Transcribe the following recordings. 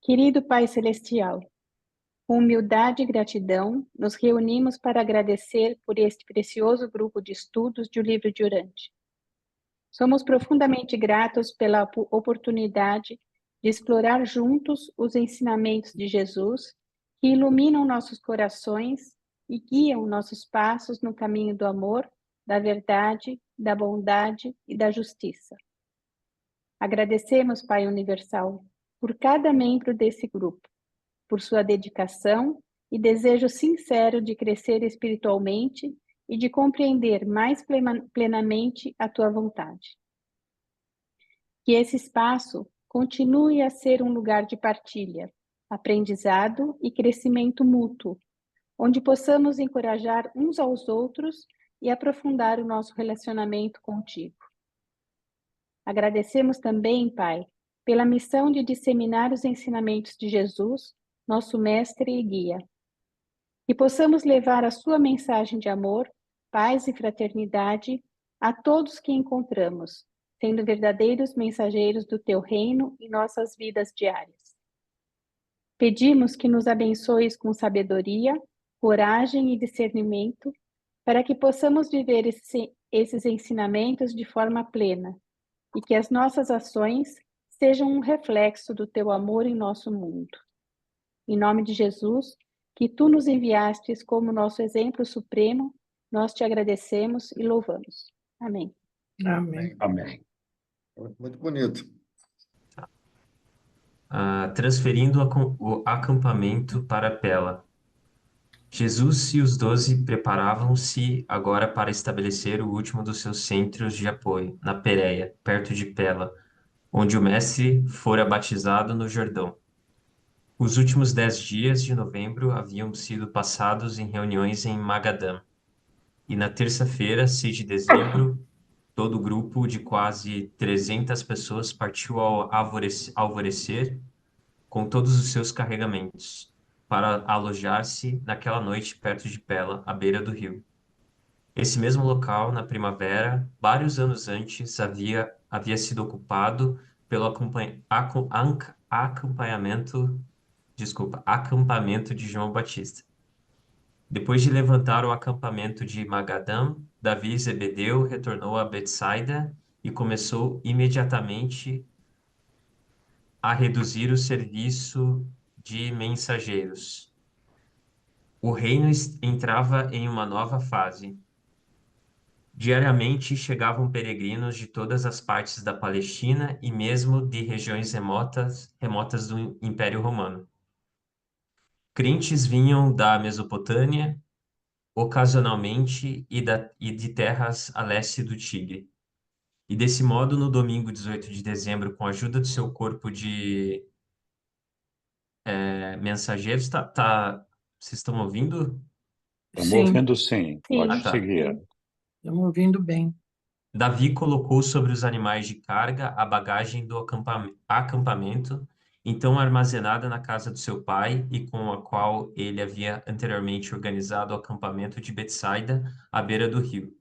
Querido Pai Celestial, com humildade e gratidão, nos reunimos para agradecer por este precioso grupo de estudos do livro de Urante. Somos profundamente gratos pela oportunidade de explorar juntos os ensinamentos de Jesus, que iluminam nossos corações e guiam nossos passos no caminho do amor, da verdade, da bondade e da justiça. Agradecemos, Pai Universal, por cada membro desse grupo, por sua dedicação e desejo sincero de crescer espiritualmente e de compreender mais plenamente a tua vontade. Que esse espaço continue a ser um lugar de partilha, aprendizado e crescimento mútuo, onde possamos encorajar uns aos outros e aprofundar o nosso relacionamento contigo. Agradecemos também, Pai, pela missão de disseminar os ensinamentos de Jesus, nosso mestre e guia. Que possamos levar a sua mensagem de amor, paz e fraternidade a todos que encontramos, sendo verdadeiros mensageiros do teu reino em nossas vidas diárias. Pedimos que nos abençoes com sabedoria, coragem e discernimento, para que possamos viver esses ensinamentos de forma plena e que as nossas ações sejam um reflexo do teu amor em nosso mundo. Em nome de Jesus, que tu nos enviastes como nosso exemplo supremo, nós te agradecemos e louvamos. Amém. Amém. Amém. Muito bonito. Transferindo o acampamento para Pela. Jesus e os 12 preparavam-se agora para estabelecer o último dos seus centros de apoio, na Pérea, perto de Pela, onde o mestre fora batizado no Jordão. Os últimos 10 dias de novembro haviam sido passados em reuniões em Magadã, e na terça-feira, 6 de dezembro, todo o grupo de quase 300 pessoas partiu ao alvorecer com todos os seus carregamentos, para alojar-se naquela noite perto de Pela, à beira do rio. Esse mesmo local, na primavera, vários anos antes, havia sido ocupado pelo acampamento de João Batista. Depois de levantar o acampamento de Magadã, Davi e Zebedeu retornou a Betsaida e começou imediatamente a reduzir o serviço de mensageiros. O reino entrava em uma nova fase. Diariamente chegavam peregrinos de todas as partes da Palestina e mesmo de regiões remotas do Império Romano. Crentes vinham da Mesopotâmia, ocasionalmente, e de terras a leste do Tigre. E desse modo, no domingo 18 de dezembro, com a ajuda do seu corpo de mensageiros, vocês estão ouvindo? Estamos Sim, ouvindo sim. Pode tá. seguir. estamos ouvindo bem. Davi colocou sobre os animais de carga a bagagem do acampamento, então armazenada na casa do seu pai e com a qual ele havia anteriormente organizado o acampamento de Betsaida, à beira do rio.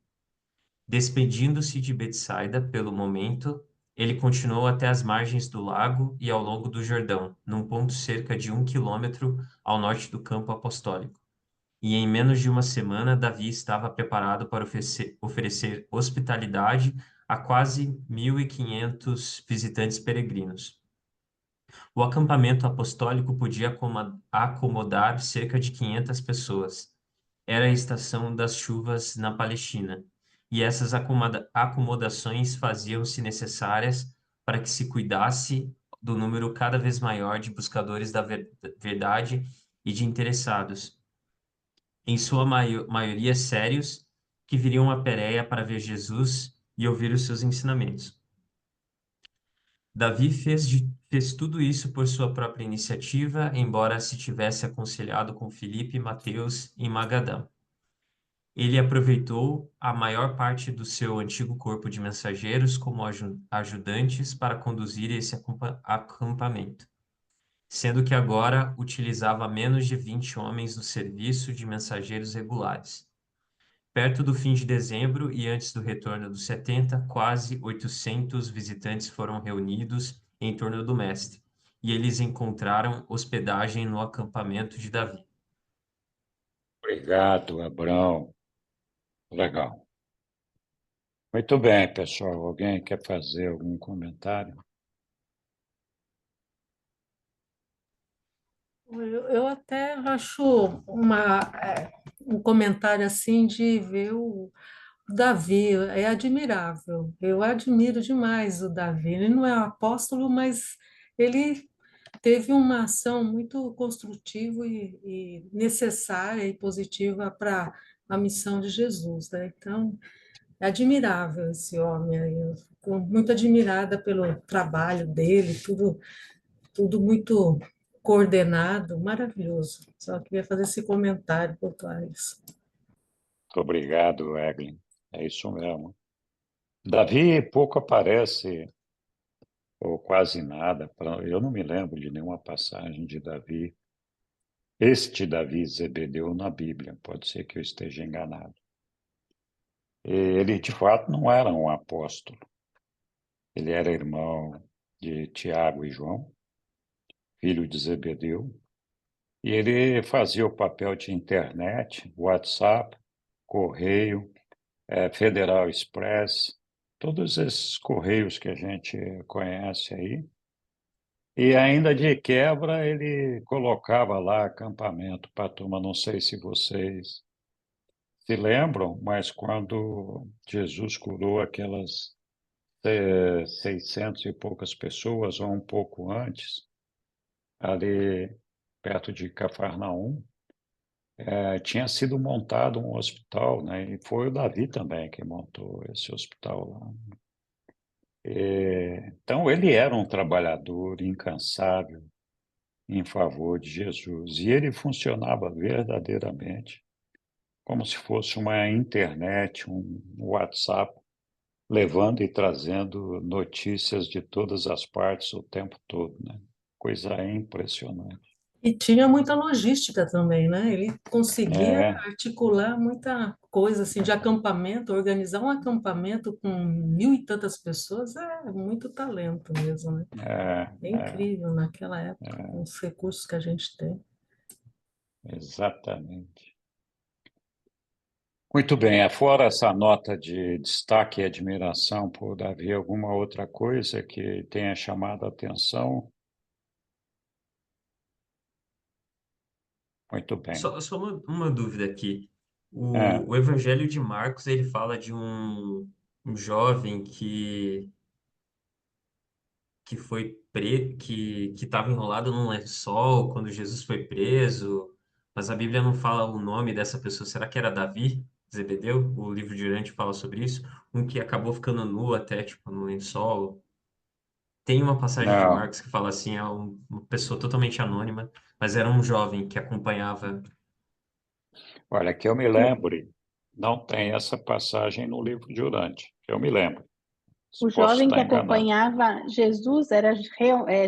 Despedindo-se de Betsaida pelo momento, ele continuou até as margens do lago e ao longo do Jordão, num ponto cerca de 1 quilômetro ao norte do campo apostólico. E em menos de uma semana, Davi estava preparado para oferecer hospitalidade a quase 1.500 visitantes peregrinos. O acampamento apostólico podia acomodar cerca de 500 pessoas. Era a estação das chuvas na Palestina, e essas acomodações faziam-se necessárias para que se cuidasse do número cada vez maior de buscadores da verdade e de interessados, em sua maioria sérios, que viriam a Pérea para ver Jesus e ouvir os seus ensinamentos. Davi fez tudo isso por sua própria iniciativa, embora se tivesse aconselhado com Filipe e Mateus em Magadã. Ele aproveitou a maior parte do seu antigo corpo de mensageiros como ajudantes para conduzir esse acampamento. sendo que agora utilizava menos de 20 homens no serviço de mensageiros regulares. Perto do fim de dezembro e antes do retorno dos 70, quase 800 visitantes foram reunidos em torno do mestre, e eles encontraram hospedagem no acampamento de Davi. Obrigado, Abrão. Legal. Muito bem, pessoal. Alguém quer fazer algum comentário? Eu até acho um comentário assim de ver o Davi, é admirável. Eu admiro demais o Davi. Ele não é apóstolo, mas ele teve uma ação muito construtiva e necessária e positiva para a missão de Jesus, né? Então, é admirável esse homem aí. Eu fico muito admirada pelo trabalho dele, tudo muito coordenado, maravilhoso. Só queria fazer esse comentário quanto a isso. Muito obrigado, Eglin. É isso mesmo. Davi pouco aparece, ou quase nada. Eu não me lembro de nenhuma passagem de Davi, este Davi Zebedeu na Bíblia. Pode ser que eu esteja enganado. Ele, de fato, não era um apóstolo. Ele era irmão de Tiago e João, filho de Zebedeu, e ele fazia o papel de internet, WhatsApp, correio, Federal Express, todos esses correios que a gente conhece aí. E ainda de quebra ele colocava lá acampamento para a turma. Não sei se vocês se lembram, mas quando Jesus curou aquelas 600 e poucas pessoas, ou um pouco antes, ali perto de Cafarnaum, tinha sido montado um hospital, né? E foi o Davi também que montou esse hospital lá. Então, ele era um trabalhador incansável em favor de Jesus. E ele funcionava verdadeiramente como se fosse uma internet, um WhatsApp, levando e trazendo notícias de todas as partes o tempo todo, né? Coisa impressionante. E tinha muita logística também, né? Ele conseguia É, articular muita coisa assim de acampamento, organizar um acampamento com 1.000 e tantas pessoas é muito talento mesmo, né? é, É é, incrível naquela época, com os recursos que a gente tem. exatamente. Muito bem, fora essa nota de destaque e admiração por Davi, alguma outra coisa que tenha chamado a atenção? Muito bem. Só uma dúvida aqui. É, O Evangelho de Marcos, ele fala de um jovem que foi que estava enrolado num lençol quando Jesus foi preso, mas a Bíblia não fala o nome dessa pessoa. Será que era Davi, Zebedeu? O livro de Urante fala sobre isso. Um que acabou ficando nu até, tipo, no lençol. Tem uma passagem de não, Marcos que fala assim, uma pessoa totalmente anônima, mas era um jovem que acompanhava. olha, que eu me lembre, não tem essa passagem no livro de Urante, que eu me lembro. O Posso jovem que estar enganado. acompanhava Jesus era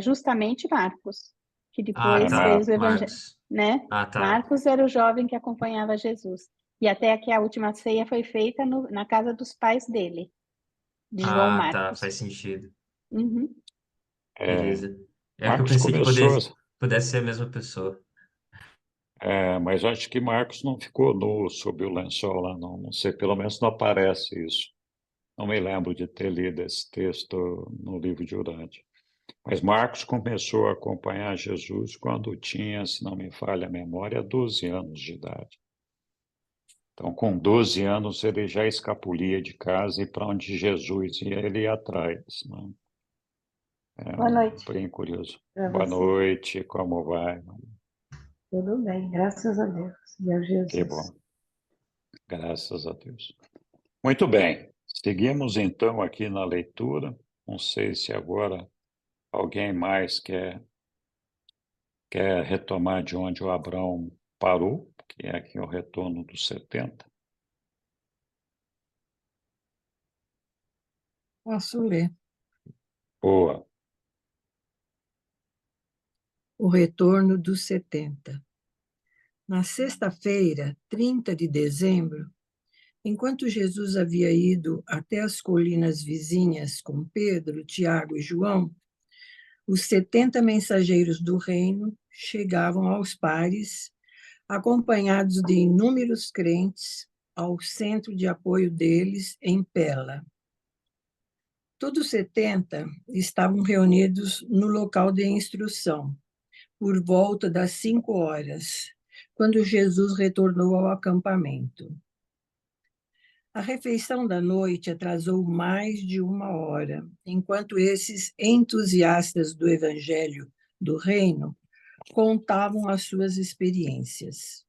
justamente Marcos, que Ah, depois fez tá, o evangelho, Marcos. né? Ah, tá. Marcos era o jovem que acompanhava Jesus. E até que a última ceia foi feita na casa dos pais dele, de João Ah, tá, Marcos. faz sentido. Uhum. É, Beleza. É porque eu Marcos pensei que começou, pudesse ser a mesma pessoa. mas acho que Marcos não ficou nu sob o lençol lá, não. Não sei, pelo menos não aparece isso. Não me lembro de ter lido esse texto no livro de Urante. Mas Marcos começou a acompanhar Jesus quando tinha, se não me falha a memória, 12 anos de idade. Então, com 12 anos, ele já escapulia de casa e para onde Jesus ia, ele ia atrás, né? Boa noite Bem curioso. para Boa você. noite, como vai? Tudo bem, graças a Deus e a Que Jesus. bom, graças a Deus. Muito bem, seguimos então aqui na leitura. Não sei se agora alguém mais quer retomar de onde o Abraão parou, que é aqui o retorno dos 70. Posso ler. Boa. O retorno dos 70. Na sexta-feira, 30 de dezembro, enquanto Jesus havia ido até as colinas vizinhas com Pedro, Tiago e João, os 70 mensageiros do reino chegavam aos pares, acompanhados de inúmeros crentes, ao centro de apoio deles em Pela. Todos os 70 estavam reunidos no local de instrução, por volta das 5 horas, quando Jesus retornou ao acampamento. A refeição da noite atrasou mais de 1 hora, enquanto esses entusiastas do Evangelho do Reino contavam as suas experiências.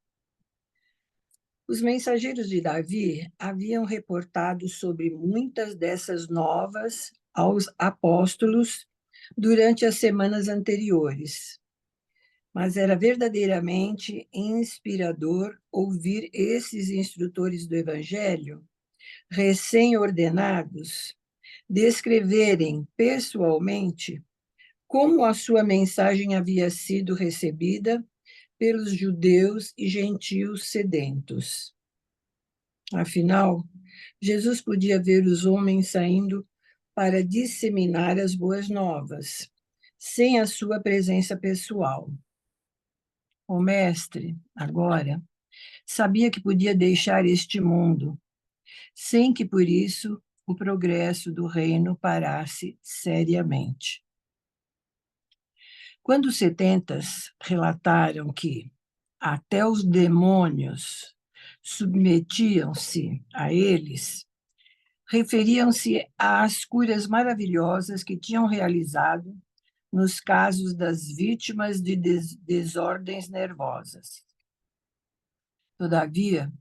Os mensageiros de Davi haviam reportado sobre muitas dessas novas aos apóstolos durante as semanas anteriores, mas era verdadeiramente inspirador ouvir esses instrutores do Evangelho, recém-ordenados, descreverem pessoalmente como a sua mensagem havia sido recebida pelos judeus e gentios sedentos. Afinal, Jesus podia ver os homens saindo para disseminar as boas novas, sem a sua presença pessoal. O mestre, agora, sabia que podia deixar este mundo, sem que por isso o progresso do reino parasse seriamente. Quando os 70 relataram que até os demônios submetiam-se a eles, referiam-se às curas maravilhosas que tinham realizado nos casos das vítimas de desordens nervosas. Todavia,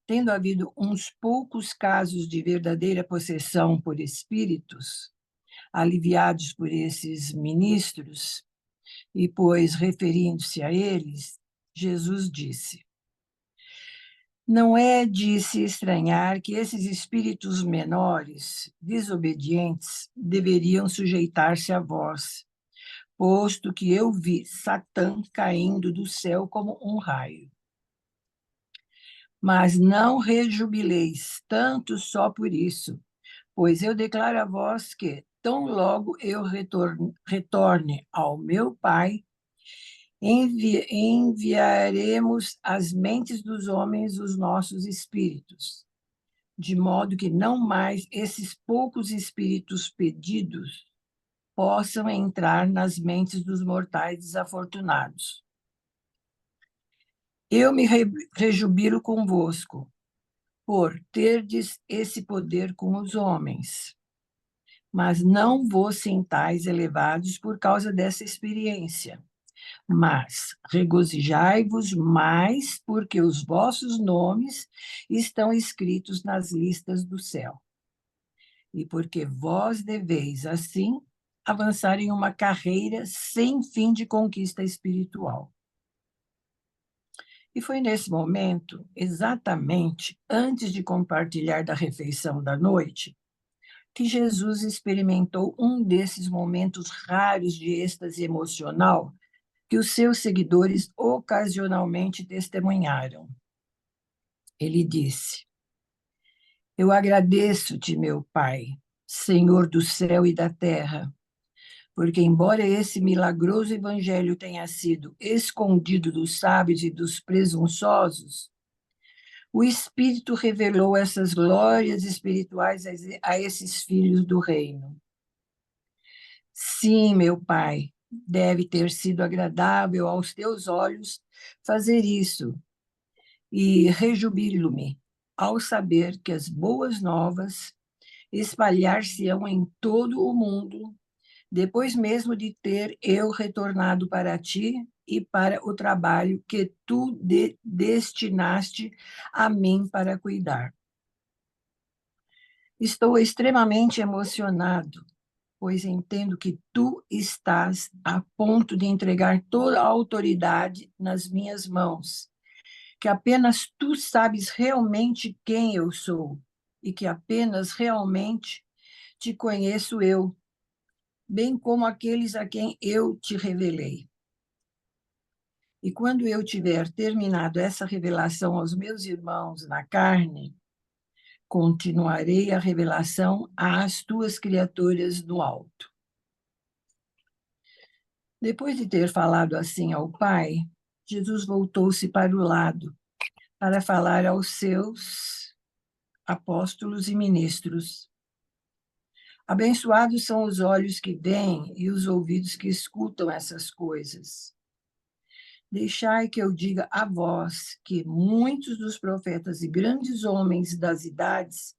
tendo havido uns poucos casos de verdadeira possessão por espíritos, aliviados por esses ministros, e pois referindo-se a eles, Jesus disse: não é de se estranhar que esses espíritos menores, desobedientes, deveriam sujeitar-se a vós, posto que eu vi Satã caindo do céu como um raio. Mas não rejubileis tanto só por isso, pois eu declaro a vós que, tão logo eu retorne ao meu Pai, enviaremos às mentes dos homens os nossos espíritos, de modo que não mais esses poucos espíritos pedidos possam entrar nas mentes dos mortais desafortunados. Eu me rejubilo convosco, por terdes esse poder com os homens, mas não vos sintais elevados por causa dessa experiência, mas regozijai-vos mais porque os vossos nomes estão escritos nas listas do céu, e porque vós deveis, assim, avançar em uma carreira sem fim de conquista espiritual. E foi nesse momento, exatamente antes de compartilhar da refeição da noite, que Jesus experimentou um desses momentos raros de êxtase emocional que os seus seguidores ocasionalmente testemunharam. Ele disse: eu agradeço-te, meu Pai, Senhor do céu e da terra, porque, embora esse milagroso evangelho tenha sido escondido dos sábios e dos presunçosos, o Espírito revelou essas glórias espirituais a esses filhos do reino. Sim, meu Pai, deve ter sido agradável aos teus olhos fazer isso, e rejubilo-me ao saber que as boas novas espalhar-se-ão em todo o mundo, depois mesmo de ter eu retornado para ti e para o trabalho que tu destinaste a mim para cuidar. Estou extremamente emocionado, pois entendo que tu estás a ponto de entregar toda a autoridade nas minhas mãos, que apenas tu sabes realmente quem eu sou e que apenas realmente te conheço eu, bem como aqueles a quem eu te revelei. E quando eu tiver terminado essa revelação aos meus irmãos na carne, continuarei a revelação às tuas criaturas no alto. Depois de ter falado assim ao Pai, Jesus voltou-se para o lado para falar aos seus apóstolos e ministros. Abençoados são os olhos que veem e os ouvidos que escutam essas coisas. Deixai que eu diga a vós que muitos dos profetas e grandes homens das idades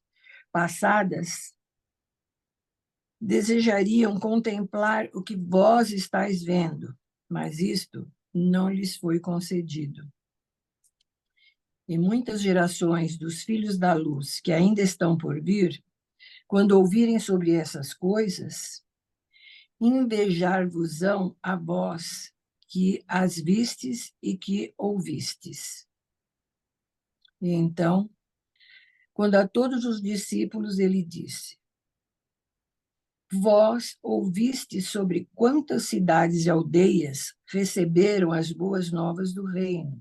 passadas desejariam contemplar o que vós estáis vendo, mas isto não lhes foi concedido. E muitas gerações dos filhos da luz que ainda estão por vir, quando ouvirem sobre essas coisas, invejar-vos-ão a vós que as vistes e que ouvistes. E então, quando a todos os discípulos ele disse: vós ouvistes sobre quantas cidades e aldeias receberam as boas novas do reino,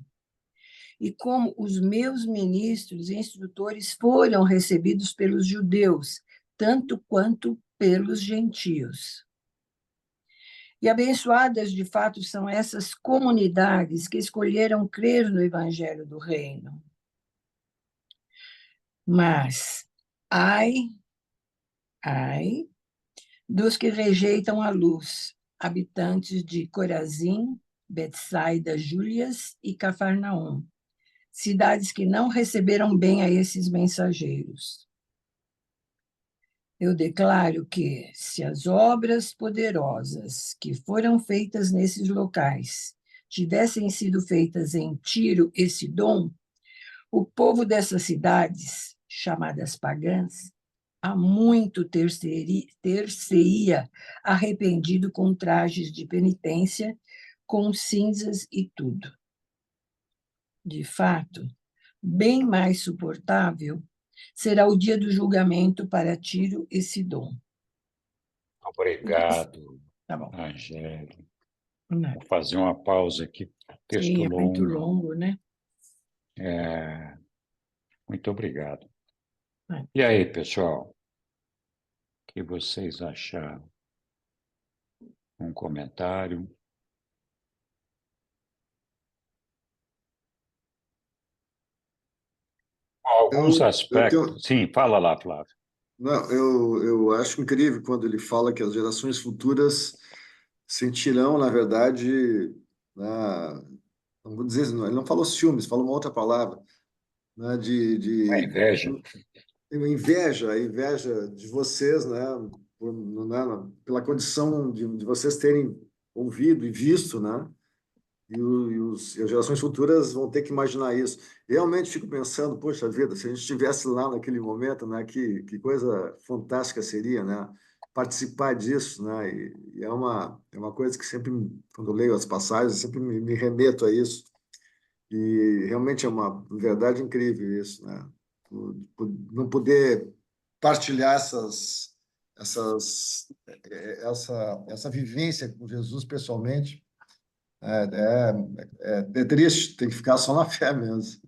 e como os meus ministros e instrutores foram recebidos pelos judeus, tanto quanto pelos gentios. E abençoadas, de fato, são essas comunidades que escolheram crer no Evangelho do Reino. Mas, ai dos que rejeitam a luz, habitantes de Corazim, Betsaida, Júlias e Cafarnaum, cidades que não receberam bem a esses mensageiros. Eu declaro que, se as obras poderosas que foram feitas nesses locais tivessem sido feitas em Tiro e Sidom, o povo dessas cidades, chamadas pagãs, há muito ter-se-ia arrependido com trajes de penitência, com cinzas e tudo. De fato, bem mais suportável será o dia do julgamento para Tiro e Sidom. Obrigado, Tá bom. Angélica. Não. Vou fazer uma pausa aqui. Texto Sim, é longo. muito longo, né? Muito obrigado. É. E aí, pessoal? O que vocês acharam? Um comentário? Alguns aspectos. Sim, fala lá, Flávio. Não, eu acho incrível quando ele fala que as gerações futuras sentirão, na verdade, não vou dizer, ele não falou ciúmes, falou uma outra palavra, né, A inveja. a inveja de vocês, né, pela condição de vocês terem ouvido e visto, né, e as gerações futuras vão ter que imaginar isso. Realmente fico pensando, poxa vida, se a gente estivesse lá naquele momento, né, que coisa fantástica seria, né, participar disso, né, e é uma coisa que sempre, quando eu leio as passagens, sempre me remeto a isso. E realmente é uma verdade incrível isso, né? Não poder partilhar essa vivência com Jesus pessoalmente é triste, tem que ficar só na fé mesmo.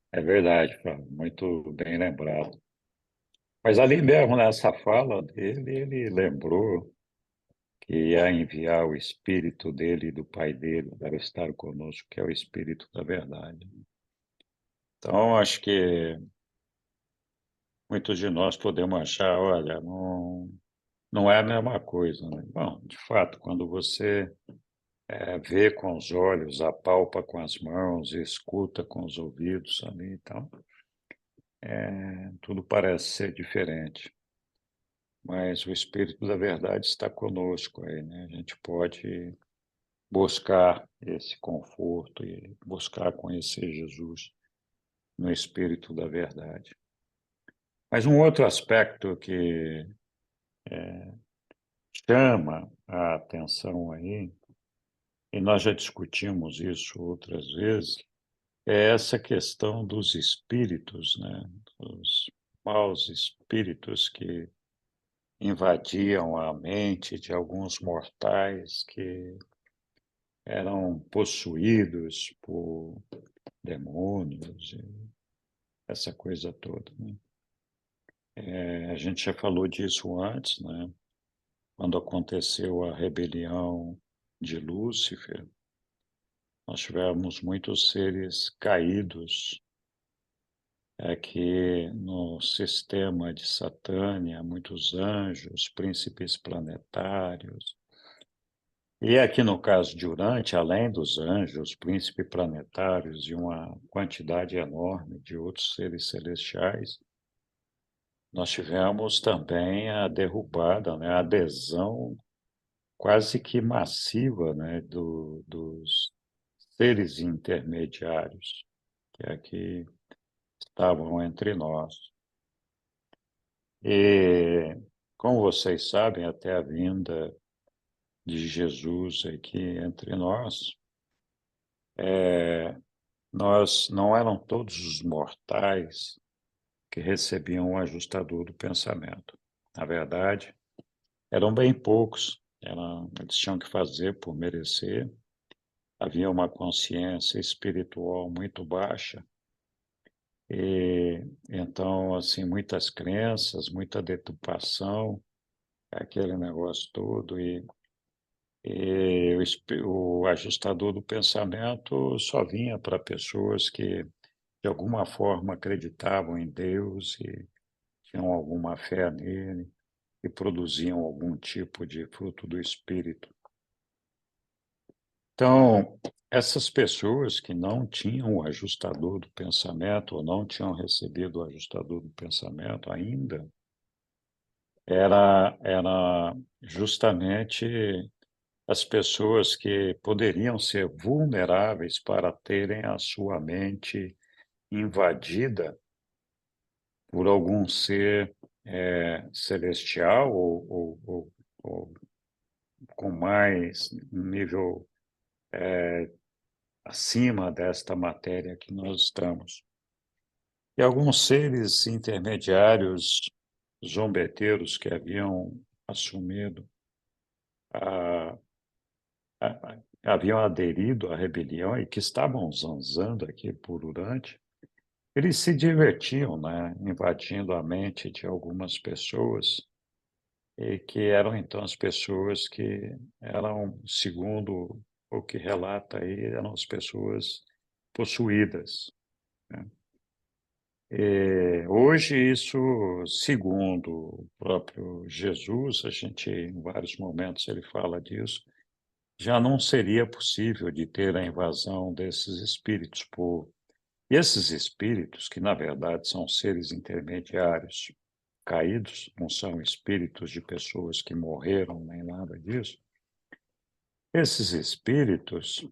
É verdade, Flávio. Muito bem lembrado. Mas ali mesmo, nessa fala dele, ele lembrou que ia enviar o Espírito dele e do Pai dele para estar conosco, que é o Espírito da verdade. Então, acho que muitos de nós podemos achar, olha, não é a mesma coisa, né? Bom, de fato, quando você vê com os olhos, apalpa com as mãos, escuta com os ouvidos ali, então, tudo parece ser diferente. Mas o Espírito da verdade está conosco aí, né? A gente pode buscar esse conforto e buscar conhecer Jesus no Espírito da verdade. Mas um outro aspecto que chama a atenção aí, e nós já discutimos isso outras vezes, é essa questão dos espíritos, né? Os maus espíritos que invadiam a mente de alguns mortais que eram possuídos por demônios, essa coisa toda, né? A gente já falou disso antes, né? Quando aconteceu a rebelião de Lúcifer, nós tivemos muitos seres caídos aqui no sistema de Satânia, muitos anjos, príncipes planetários. E aqui no caso de Urante, além dos anjos, príncipes planetários e uma quantidade enorme de outros seres celestiais, nós tivemos também a derrubada, né, a adesão quase que massiva, né, dos seres intermediários que aqui estavam entre nós. E, como vocês sabem, até a vinda de Jesus aqui entre nós, nós não eram todos os mortais que recebiam o ajustador do pensamento. Na verdade, eram bem poucos, eles tinham que fazer por merecer, havia uma consciência espiritual muito baixa, e então, assim, muitas crenças, muita deturpação, aquele negócio todo, e o ajustador do pensamento só vinha para pessoas que, de alguma forma, acreditavam em Deus e tinham alguma fé nele e produziam algum tipo de fruto do Espírito. Então, essas pessoas que não tinham o ajustador do pensamento ou não tinham recebido o ajustador do pensamento ainda, era justamente as pessoas que poderiam ser vulneráveis para terem a sua mente invadida por algum ser celestial ou com mais um nível acima desta matéria que nós estamos. E alguns seres intermediários zombeteiros que haviam assumido haviam aderido à rebelião e que estavam zanzando aqui por Urante, eles se divertiam, né, invadindo a mente de algumas pessoas, e que eram então as pessoas que eram, segundo o que relata aí, eram as pessoas possuídas, né? E hoje isso, segundo o próprio Jesus, a gente em vários momentos ele fala disso, já não seria possível de ter a invasão desses espíritos por esses espíritos, que na verdade são seres intermediários caídos, não são espíritos de pessoas que morreram nem nada disso. Esses espíritos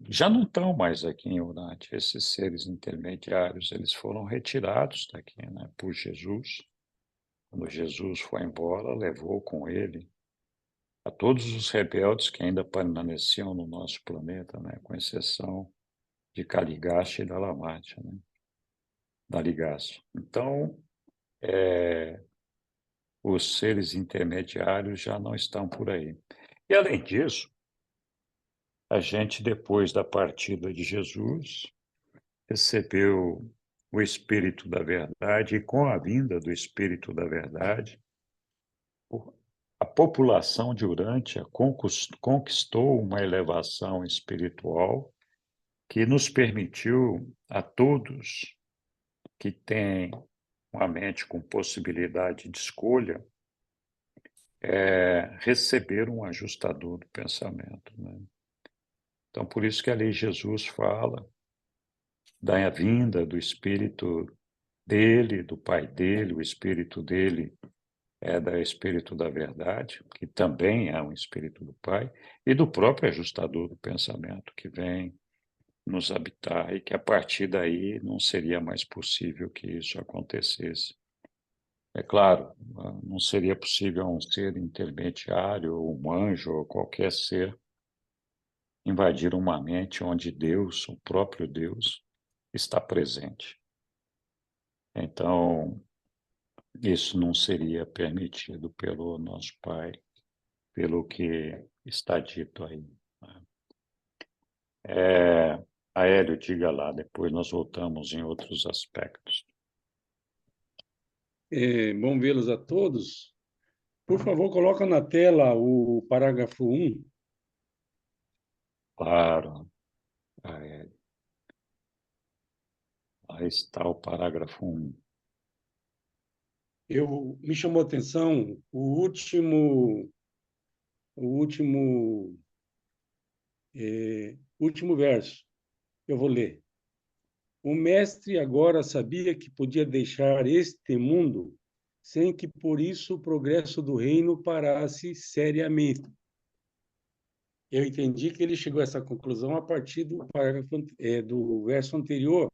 já não estão mais aqui em Urante, esses seres intermediários, eles foram retirados daqui, né, por Jesus. Quando Jesus foi embora, levou com ele a todos os rebeldes que ainda permaneciam no nosso planeta, né, com exceção de Caligaste e da Lamate, né, da Ligaste. Então, os seres intermediários já não estão por aí. E, além disso, a gente, depois da partida de Jesus, recebeu o Espírito da Verdade, e com a vinda do Espírito da Verdade, a população de Urântia conquistou uma elevação espiritual que nos permitiu a todos que têm uma mente com possibilidade de escolha receber um ajustador do pensamento, né? Então, por isso que ali Jesus fala da vinda do Espírito dele, do Pai dele, o Espírito dele é do Espírito da Verdade, que também é um Espírito do Pai, e do próprio ajustador do pensamento, que vem nos habitar, e que a partir daí não seria mais possível que isso acontecesse. É claro, não seria possível um ser intermediário, um anjo, ou qualquer ser, invadir uma mente onde Deus, o próprio Deus, está presente. Então, isso não seria permitido pelo nosso Pai, pelo que está dito aí. Aélio, diga lá, depois nós voltamos em outros aspectos. Bom vê-los a todos. Por favor, coloca na tela o parágrafo 1. Claro, Aélio. Aí está o parágrafo 1. Me chamou a atenção o último verso. Eu vou ler. O mestre agora sabia que podia deixar este mundo sem que por isso o progresso do reino parasse seriamente. Eu entendi que ele chegou a essa conclusão a partir do parágrafo, do verso anterior,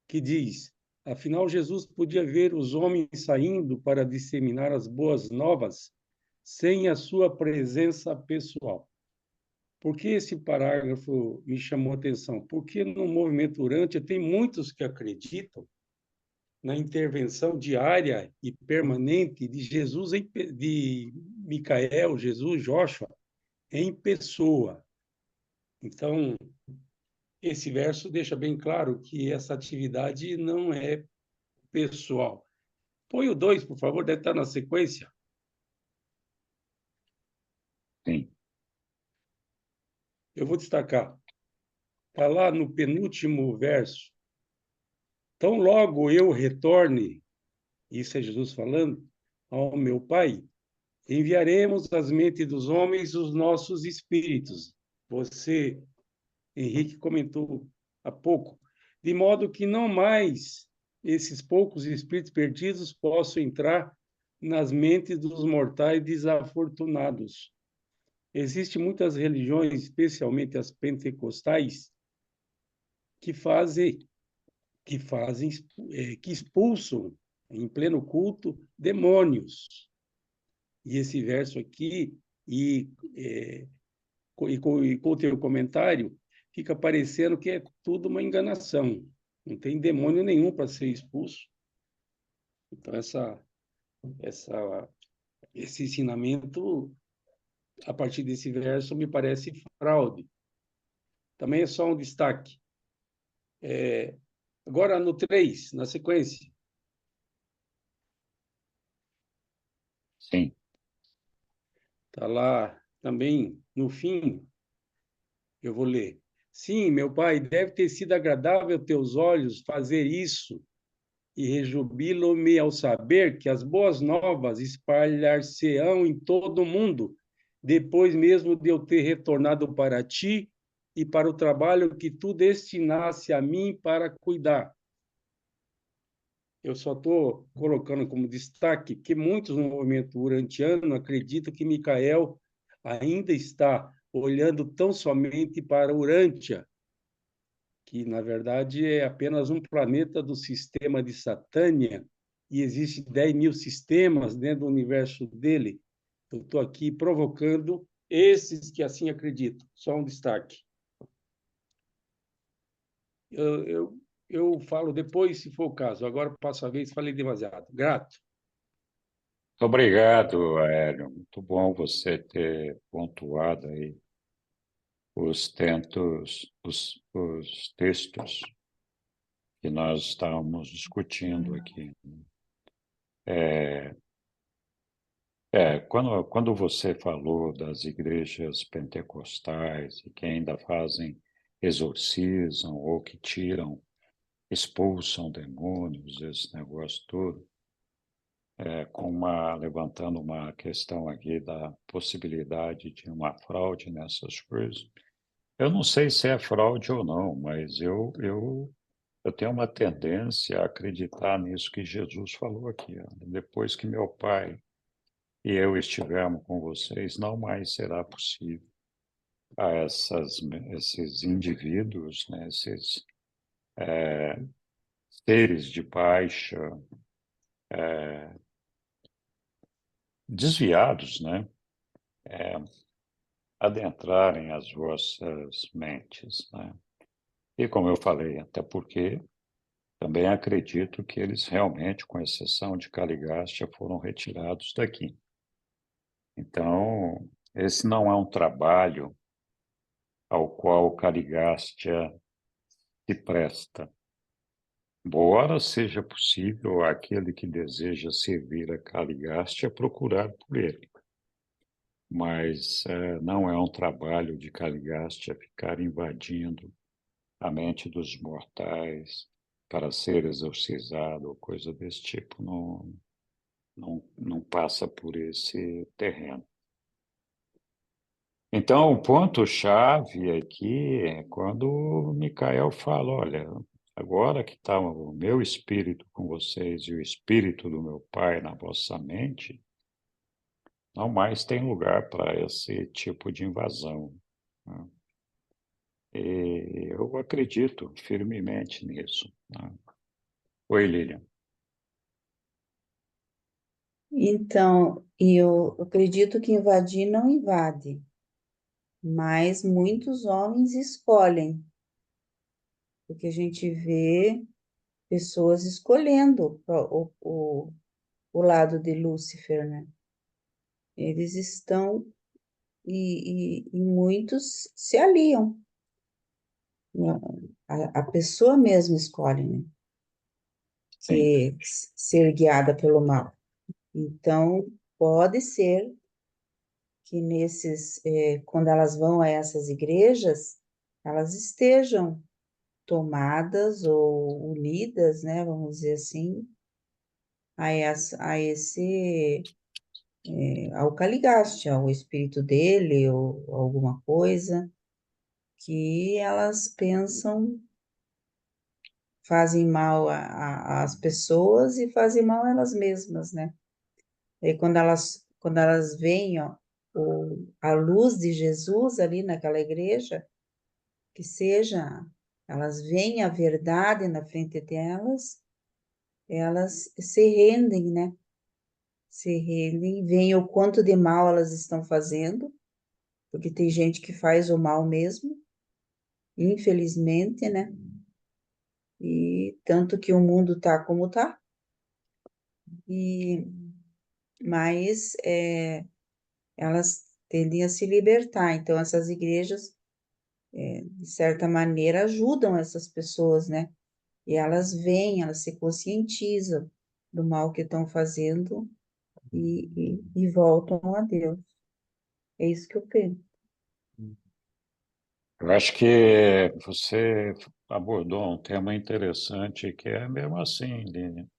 que diz: afinal, Jesus podia ver os homens saindo para disseminar as boas novas sem a sua presença pessoal. Por que esse parágrafo me chamou a atenção? Porque no movimento Urântia tem muitos que acreditam na intervenção diária e permanente de Jesus, de Micael, Jesus, Joshua, em pessoa. Então, esse verso deixa bem claro que essa atividade não é pessoal. Põe o 2, por favor, deve estar na sequência. Sim. Eu vou destacar. Está lá no penúltimo verso. Tão logo eu retorne, isso é Jesus falando, ao meu Pai, enviaremos às mentes dos homens os nossos espíritos. Você, Henrique, comentou há pouco. De modo que não mais esses poucos espíritos perdidos possam entrar nas mentes dos mortais desafortunados. Existem muitas religiões, especialmente as pentecostais, que expulsam em pleno culto demônios. E esse verso aqui, com o teu comentário, fica parecendo que é tudo uma enganação. Não tem demônio nenhum para ser expulso. Então, esse ensinamento, a partir desse verso, me parece fraude. Também é só um destaque. Agora, no 3, na sequência. Sim. Está lá também, no fim, eu vou ler. Sim, meu pai, deve ter sido agradável aos teus olhos fazer isso, e rejubilo-me ao saber que as boas novas espalhar-se-ão em todo o mundo, depois mesmo de eu ter retornado para ti e para o trabalho que tu destinasse a mim para cuidar. Eu só estou colocando como destaque que muitos no movimento urantiano acreditam que Micael ainda está olhando tão somente para Urântia, que, na verdade, é apenas um planeta do sistema de Satânia, e existem 10.000 sistemas dentro do universo dele. Eu estou aqui provocando esses que assim acreditam. Só um destaque. Eu falo depois, se for o caso. Agora passo a vez, falei demasiado. Grato. Obrigado, Aélio. Muito bom você ter pontuado aí os textos que nós estávamos discutindo aqui. Quando você falou das igrejas pentecostais e que ainda fazem, exorcizam ou que tiram, expulsam demônios, esse negócio todo, levantando uma questão aqui da possibilidade de uma fraude nessas coisas. Eu não sei se é fraude ou não, mas eu tenho uma tendência a acreditar nisso que Jesus falou aqui. Ó. Depois que meu Pai e eu estivermos com vocês, não mais será possível a esses indivíduos, né, esses seres de baixa, desviados, né, adentrarem as vossas mentes, né? E como eu falei, até porque também acredito que eles realmente, com exceção de Caligástia, foram retirados daqui. Então, esse não é um trabalho ao qual Caligástia se presta. Embora seja possível aquele que deseja servir a Caligástia procurar por ele. Mas não é um trabalho de Caligástia ficar invadindo a mente dos mortais para ser exorcizado ou coisa desse tipo. Não passa por esse terreno. Então, o ponto-chave aqui é quando Micael fala, olha, agora que está o meu espírito com vocês e o espírito do meu Pai na vossa mente, não mais tem lugar para esse tipo de invasão, né? E eu acredito firmemente nisso, né? Oi, Lilian. Então, eu acredito que invadir não invade, mas muitos homens escolhem, porque a gente vê pessoas escolhendo o lado de Lúcifer, né? Eles estão, e muitos se aliam. A pessoa mesmo escolhe, né? Sim. Que ser guiada pelo mal. Então, pode ser que quando elas vão a essas igrejas, elas estejam tomadas ou unidas, né, vamos dizer assim, ao Caligaste, ao espírito dele, ou alguma coisa, que elas pensam, fazem mal às pessoas e fazem mal a elas mesmas, né? E quando elas veem, ó, a luz de Jesus ali naquela igreja, que seja, elas veem a verdade na frente delas, elas se rendem, né? Se rendem, veem o quanto de mal elas estão fazendo, porque tem gente que faz o mal mesmo, infelizmente, né? E tanto que o mundo tá como tá, mas elas tendem a se libertar. Então, essas igrejas, de certa maneira, ajudam essas pessoas, né? E elas veem, elas se conscientizam do mal que estão fazendo e voltam a Deus. É isso que eu penso. Eu acho que você abordou um tema interessante que é mesmo assim, Lilian.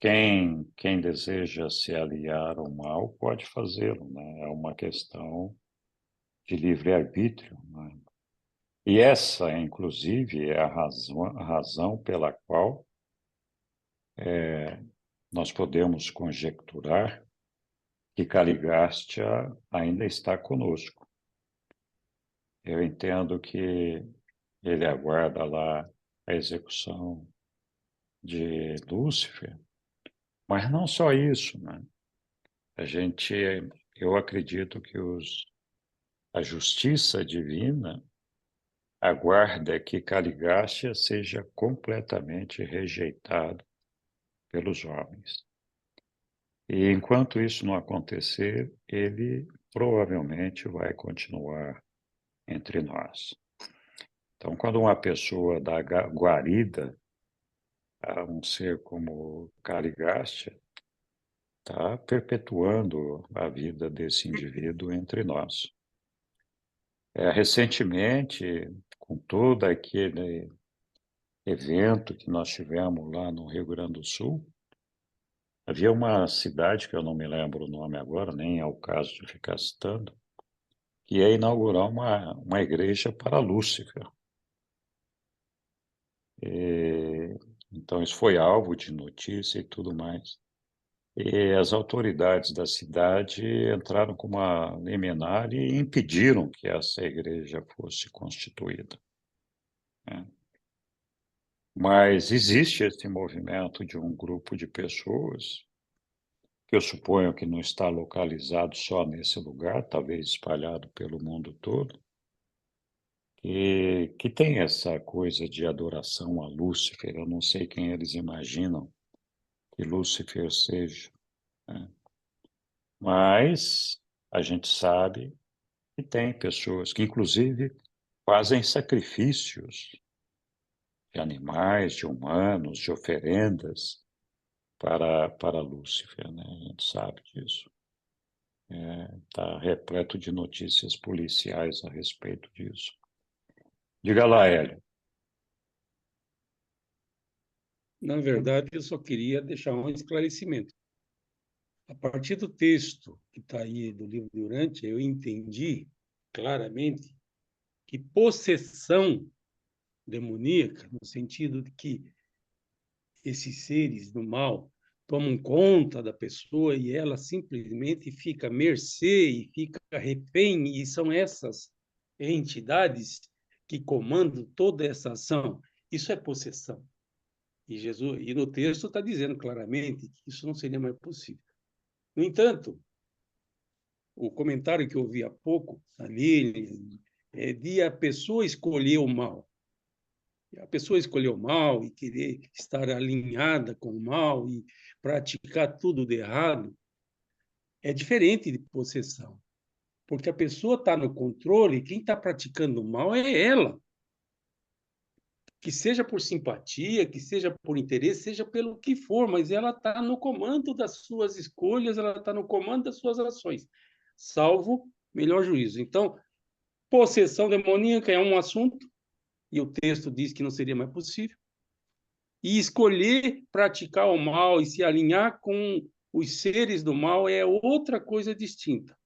Quem deseja se aliar ao mal pode fazê-lo, né? É uma questão de livre-arbítrio, né? E essa, inclusive, é a razão pela qual nós podemos conjecturar que Caligástia ainda está conosco. Eu entendo que ele aguarda lá a execução de Lúcifer, mas não só isso, né? Eu acredito que a justiça divina aguarda que Caligástia seja completamente rejeitado pelos homens. E enquanto isso não acontecer, ele provavelmente vai continuar entre nós. Então, quando uma pessoa dá guarida a um ser como Caligástia, está perpetuando a vida desse indivíduo entre nós. Recentemente, com todo aquele evento que nós tivemos lá no Rio Grande do Sul, havia uma cidade, que eu não me lembro o nome agora, nem é o caso de ficar citando, que ia inaugurar uma igreja para Lúcifer. Então, isso foi alvo de notícia e tudo mais. E as autoridades da cidade entraram com uma liminar e impediram que essa igreja fosse constituída, né? Mas existe esse movimento de um grupo de pessoas, que eu suponho que não está localizado só nesse lugar, talvez espalhado pelo mundo todo, que tem essa coisa de adoração a Lúcifer. Eu não sei quem eles imaginam que Lúcifer seja, né? Mas a gente sabe que tem pessoas que, inclusive, fazem sacrifícios de animais, de humanos, de oferendas para Lúcifer, né? A gente sabe disso. Está repleto de notícias policiais a respeito disso. Diga lá, Hélio. Na verdade, eu só queria deixar um esclarecimento. A partir do texto que está aí do livro de Urântia, eu entendi claramente que possessão demoníaca, no sentido de que esses seres do mal tomam conta da pessoa e ela simplesmente fica à mercê e fica refém, e são essas entidades que comandam toda essa ação. Isso é possessão. E no texto está dizendo claramente que isso não seria mais possível. No entanto, o comentário que eu vi há pouco ali é de a pessoa escolher o mal. A pessoa escolher o mal e querer estar alinhada com o mal e praticar tudo de errado é diferente de possessão. Porque a pessoa está no controle e quem está praticando o mal é ela. Que seja por simpatia, que seja por interesse, seja pelo que for, mas ela está no comando das suas escolhas, ela está no comando das suas ações, salvo melhor juízo. Então, possessão demoníaca é um assunto, e o texto diz que não seria mais possível, e escolher praticar o mal e se alinhar com os seres do mal é outra coisa distinta,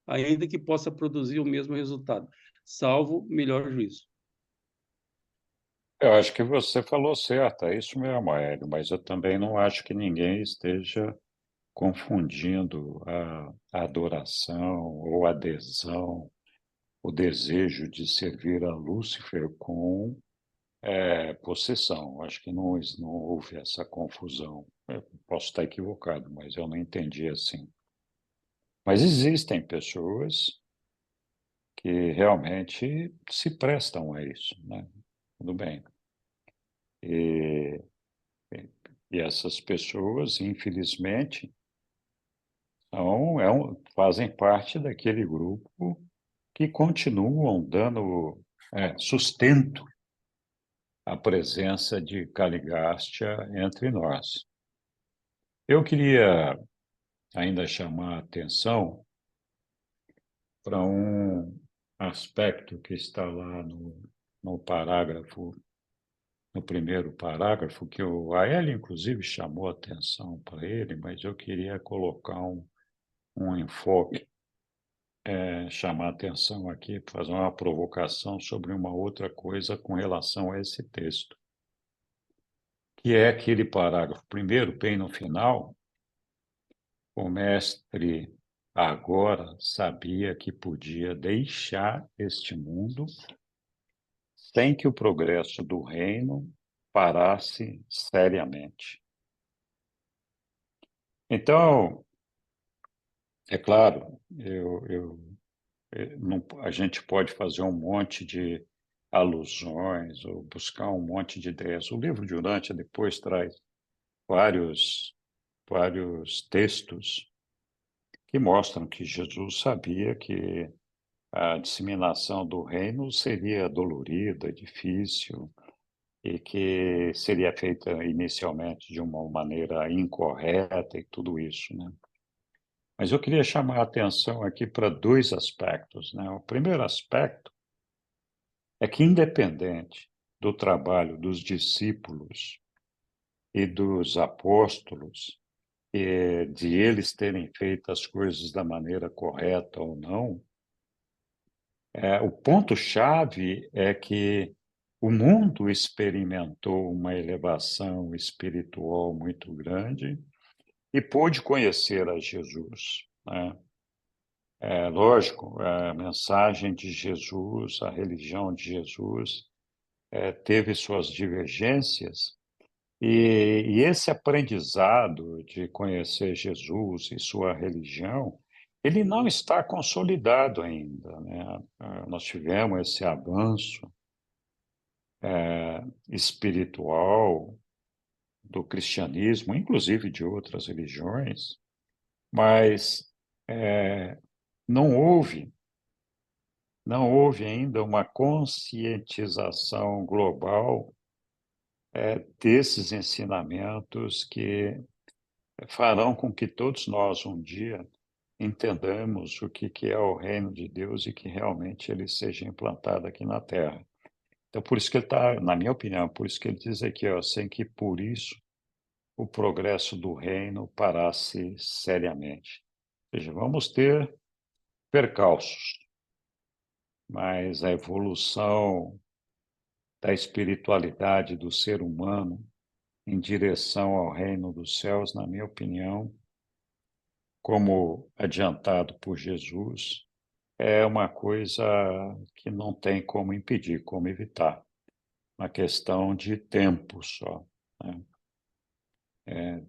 ainda que possa produzir o mesmo resultado, salvo melhor juízo. Eu acho que você falou certo, é isso mesmo, Hélio, mas eu também não acho que ninguém esteja confundindo a adoração ou adesão, o desejo de servir a Lúcifer com possessão. Acho que não houve essa confusão. Eu posso estar equivocado, mas eu não entendi assim. Mas existem pessoas que realmente se prestam a isso, né? Tudo bem. E, e essas pessoas, infelizmente, fazem parte daquele grupo que continuam dando sustento à presença de Caligástia entre nós. Eu queria ainda chamar a atenção para um aspecto que está lá no parágrafo, no primeiro parágrafo, que o Aélio, inclusive, chamou a atenção para ele, mas eu queria colocar um enfoque, chamar a atenção aqui, fazer uma provocação sobre uma outra coisa com relação a esse texto, que é aquele parágrafo primeiro, bem no final, o mestre agora sabia que podia deixar este mundo sem que o progresso do reino parasse seriamente. Então, é claro, a gente pode fazer um monte de alusões ou buscar um monte de ideias. O livro de Urântia depois traz vários textos que mostram que Jesus sabia que a disseminação do reino seria dolorida, difícil, e que seria feita inicialmente de uma maneira incorreta e tudo isso, né? Mas eu queria chamar a atenção aqui para dois aspectos, né? O primeiro aspecto é que, independente do trabalho dos discípulos e dos apóstolos, e de eles terem feito as coisas da maneira correta ou não, o ponto-chave é que o mundo experimentou uma elevação espiritual muito grande e pôde conhecer a Jesus, né? Lógico, a mensagem de Jesus, a religião de Jesus, teve suas divergências, e esse aprendizado de conhecer Jesus e sua religião, ele não está consolidado ainda, né? Nós tivemos esse avanço espiritual do cristianismo, inclusive de outras religiões, mas não houve ainda uma conscientização global desses ensinamentos que farão com que todos nós um dia entendamos o que é o reino de Deus e que realmente ele seja implantado aqui na Terra. Então, por isso que ele está, na minha opinião, por isso que ele diz aqui, ó, sem que por isso o progresso do reino parasse seriamente. Ou seja, vamos ter percalços, mas a evolução da espiritualidade do ser humano em direção ao reino dos céus, na minha opinião, como adiantado por Jesus, é uma coisa que não tem como impedir, como evitar. Uma questão de tempo só, né?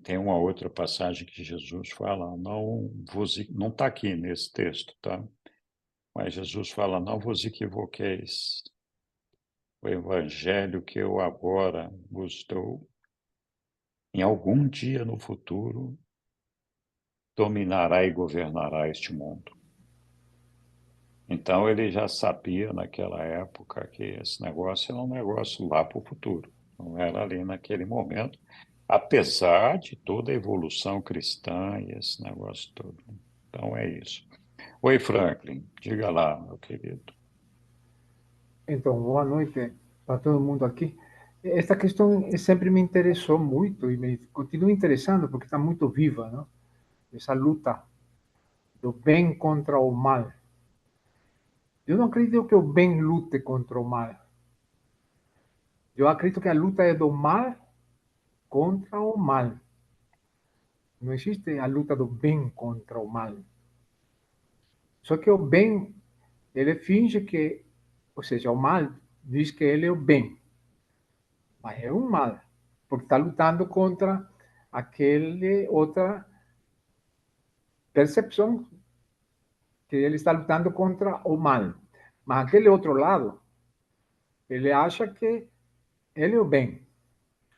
Tem uma outra passagem que Jesus fala, não está aqui nesse texto, tá? Mas Jesus fala, não vos equivoqueis. O evangelho que eu agora vos dou, em algum dia no futuro, dominará e governará este mundo. Então ele já sabia naquela época que esse negócio era um negócio lá para o futuro, não era ali naquele momento, apesar de toda a evolução cristã e esse negócio todo. Então é isso. Oi, Franklin, diga lá, meu querido. Então, boa noite para todo mundo aqui. Esta questão sempre me interessou muito e me continua interessando porque está muito viva, não? Essa luta do bem contra o mal. Eu não acredito que o bem lute contra o mal. Eu acredito que a luta é do mal contra o mal. Não existe a luta do bem contra o mal. Só que o bem, ele finge que, ou seja, o mal diz que ele é o bem, mas é um mal, porque está lutando contra aquele outra percepção que ele está lutando contra o mal. Mas aquele outro lado, ele acha que ele é o bem.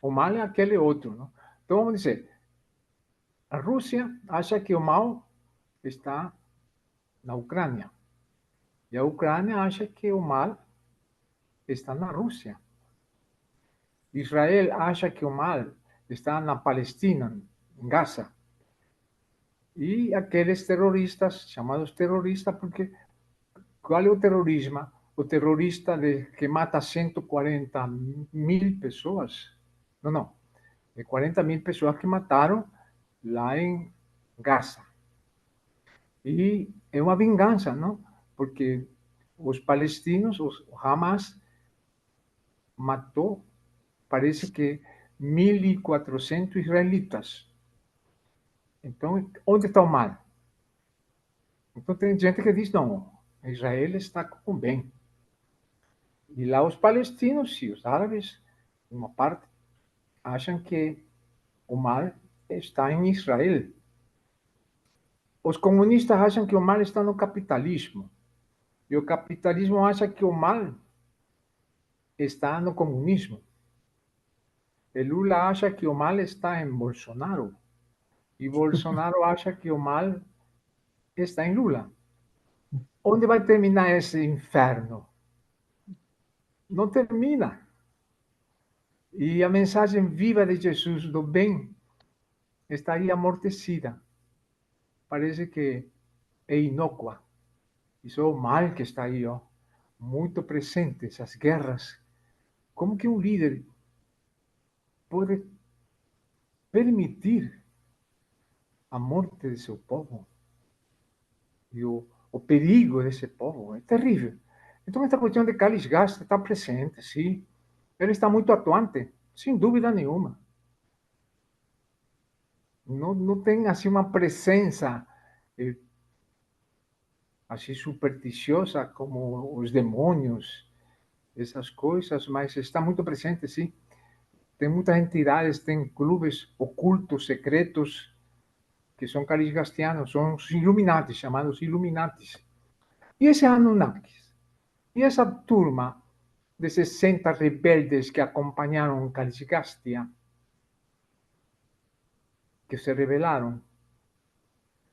O mal é aquele outro. Não? Então, vamos dizer, a Rússia acha que o mal está na Ucrânia. E a Ucrânia acha que o mal está na Rússia. Israel acha que o mal está na Palestina, em Gaza. E aqueles terroristas, chamados terroristas, porque qual é o terrorismo? O terrorista que mata 140.000 pessoas? Não. É 40.000 pessoas que mataram lá em Gaza. E é uma vingança, não? Porque os palestinos, o Hamas, matou, parece que 1.400 israelitas. Então, onde está o mal? Então, tem gente que diz, não, Israel está com o bem. E lá os palestinos e os árabes, uma parte, acham que o mal está em Israel. Os comunistas acham que o mal está no capitalismo. E o capitalismo acha que o mal está no comunismo. E Lula acha que o mal está em Bolsonaro. E Bolsonaro acha que o mal está em Lula. Onde vai terminar esse inferno? Não termina. E a mensagem viva de Jesus do bem está aí amortecida. Parece que é inócua. Isso é o mal que está aí, ó, muito presente, essas guerras. Como que um líder pode permitir a morte de seu povo? E o perigo desse povo é terrível. Então, esta questão de Carlos Gasta está presente, sim. Ele está muito atuante, sem dúvida nenhuma. Não tem assim uma presença assim supersticiosa como os demônios, essas coisas, mas está muito presente, sim. Tem muitas entidades, tem clubes ocultos, secretos, que são carisgastianos, são os Illuminati, chamados Illuminatis. E esses Anunnakis? E essa turma de 60 rebeldes que acompanharam Calisgastia, que se rebelaram,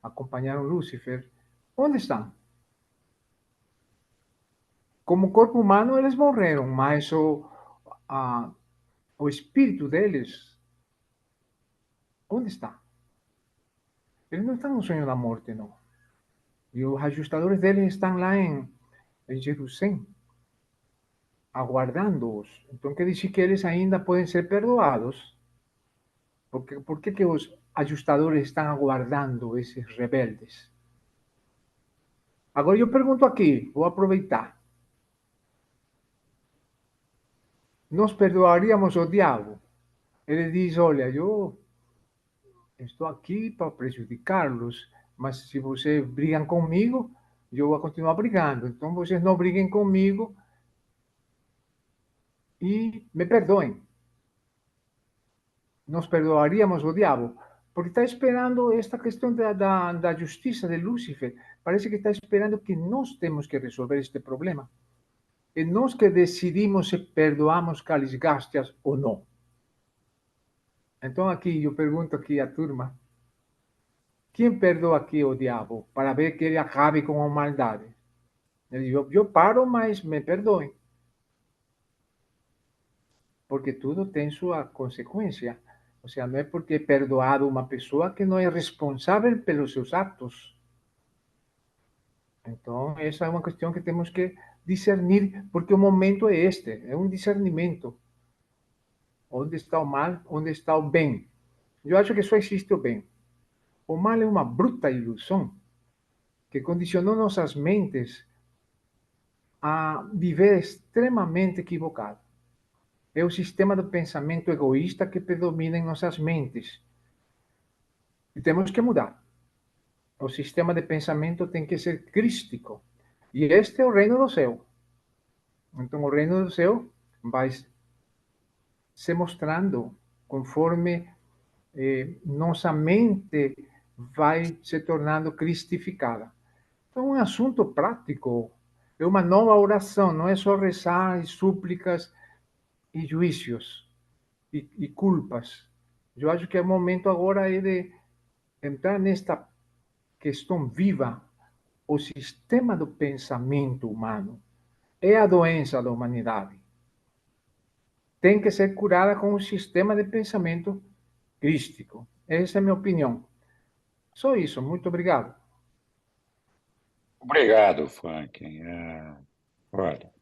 acompanharam Lúcifer, onde estão? como corpo humano, eles morreram, mas o espírito deles, onde está? Eles não estão no sonho da morte, não. E os ajustadores deles estão lá em Jerusalém, aguardando-os. Então, quer dizer que eles ainda podem ser perdoados. Por que os ajustadores estão aguardando esses rebeldes? Agora eu pergunto aqui, vou aproveitar. Nós perdoaríamos o diabo? Ele diz, olha, eu estou aqui para prejudicá-los, mas se vocês brigam comigo, eu vou continuar brigando. Então vocês não briguem comigo e me perdoem. Nós perdoaríamos o diabo, porque está esperando esta questão da justiça de Lúcifer. Parece que está esperando que nós temos que resolver este problema. É nós que decidimos se perdoamos Calisgástias ou não. Então aqui, eu pergunto aqui à turma, quem perdoa aqui o diabo para ver que ele acabe com a maldade? Ele diz, eu paro, mas me perdoem. Porque tudo tem sua consequência. Ou seja, não é porque é perdoado uma pessoa que não é responsável pelos seus atos. Então, essa é uma questão que temos que discernir, porque o momento é este, é um discernimento. Onde está o mal, onde está o bem? Eu acho que só existe o bem. O mal é uma bruta ilusão que condicionou nossas mentes a viver extremamente equivocado. É o sistema do pensamento egoísta que predomina em nossas mentes. E temos que mudar. O sistema de pensamento tem que ser crístico. E este é o reino do céu. Então, o reino do céu vai se mostrando conforme nossa mente vai se tornando cristificada. Então, é um assunto prático. É uma nova oração, não é só rezar e súplicas e juízos e culpas. Eu acho que o momento agora é de entrar nesta questão viva. O sistema do pensamento humano é a doença da humanidade. Tem que ser curada com o sistema de pensamento crístico. Essa é a minha opinião. Só isso. Muito obrigado. Obrigado, Franklin. Olha,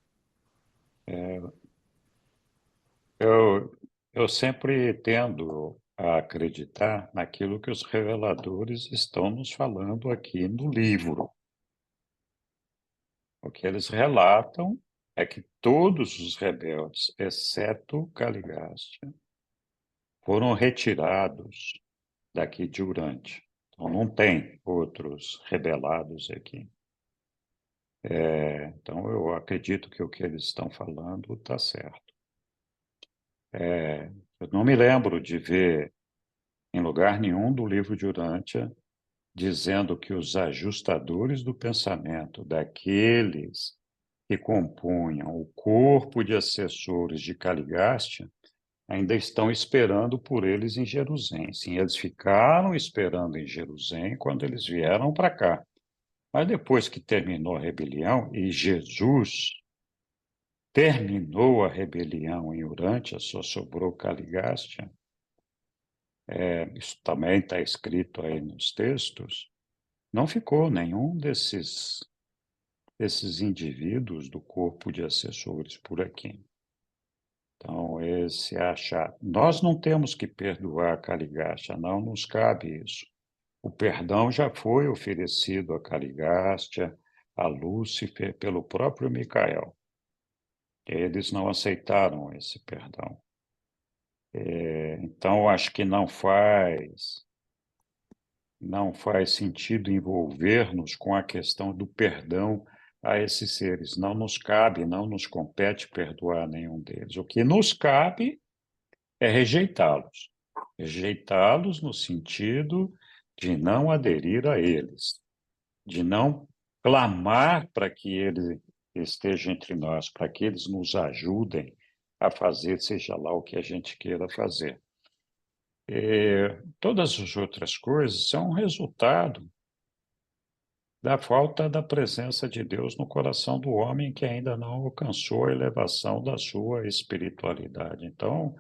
eu sempre tendo a acreditar naquilo que os reveladores estão nos falando aqui no livro. O que eles relatam é que todos os rebeldes, exceto Caligastia, foram retirados daqui de Urântia. Então, não tem outros rebelados aqui. Então, eu acredito que o que eles estão falando está certo. Eu não me lembro de ver em lugar nenhum do livro de Urântia dizendo que os ajustadores do pensamento daqueles que compunham o corpo de assessores de Caligastia ainda estão esperando por eles em Jerusalém. Sim, eles ficaram esperando em Jerusalém quando eles vieram para cá. Mas depois que terminou a rebelião, e Jesus terminou a rebelião em Urântia, só sobrou Caligastia, isso também está escrito aí nos textos, não ficou nenhum desses indivíduos do corpo de assessores por aqui. Então, esse achar. Nós não temos que perdoar Caligastia, não nos cabe isso. O perdão já foi oferecido a Caligastia, a Lúcifer, pelo próprio Micael. Eles não aceitaram esse perdão. Então, acho que não faz sentido envolver-nos com a questão do perdão a esses seres. Não nos cabe, não nos compete perdoar nenhum deles. O que nos cabe é rejeitá-los. Rejeitá-los no sentido de não aderir a eles, de não clamar para que eles estejam entre nós, para que eles nos ajudem a fazer seja lá o que a gente queira fazer. Todas as outras coisas são um resultado da falta da presença de Deus no coração do homem que ainda não alcançou a elevação da sua espiritualidade. Então,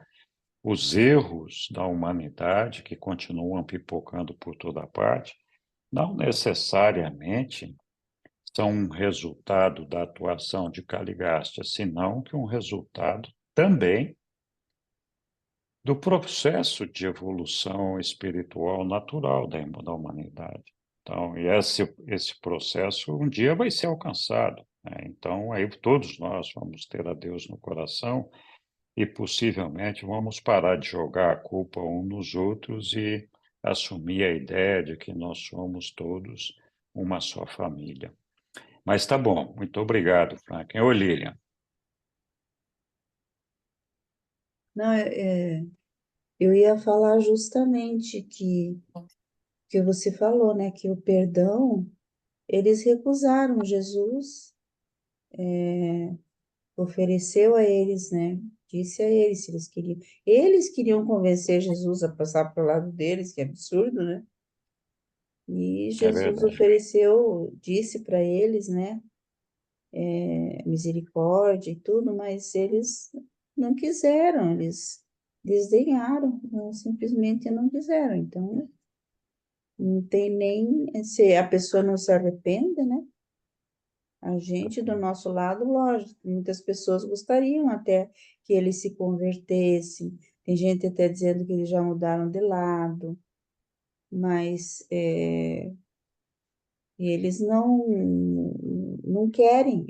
os erros da humanidade que continuam pipocando por toda parte, não necessariamente são um resultado da atuação de Caligástia, senão que um resultado também do processo de evolução espiritual natural da humanidade. Então, e esse processo um dia vai ser alcançado, né? Então, aí todos nós vamos ter a Deus no coração e possivelmente vamos parar de jogar a culpa uns nos outros e assumir a ideia de que nós somos todos uma só família. Mas tá bom, muito obrigado, Franklin. Ô, Lilian. Não, eu ia falar justamente que você falou, né? Que o perdão, eles recusaram. Jesus ofereceu a eles, né? Disse a eles se eles queriam. Eles queriam convencer Jesus a passar para o lado deles, que absurdo, né? E Jesus verdade. ofereceu, disse para eles, né? Misericórdia e tudo, mas eles não quiseram, eles desdenharam, simplesmente não quiseram. Então, não tem nem, se a pessoa não se arrepende, né? A gente, do nosso lado, lógico, muitas pessoas gostariam até que eles se convertessem. Tem gente até dizendo que eles já mudaram de lado, mas eles não querem,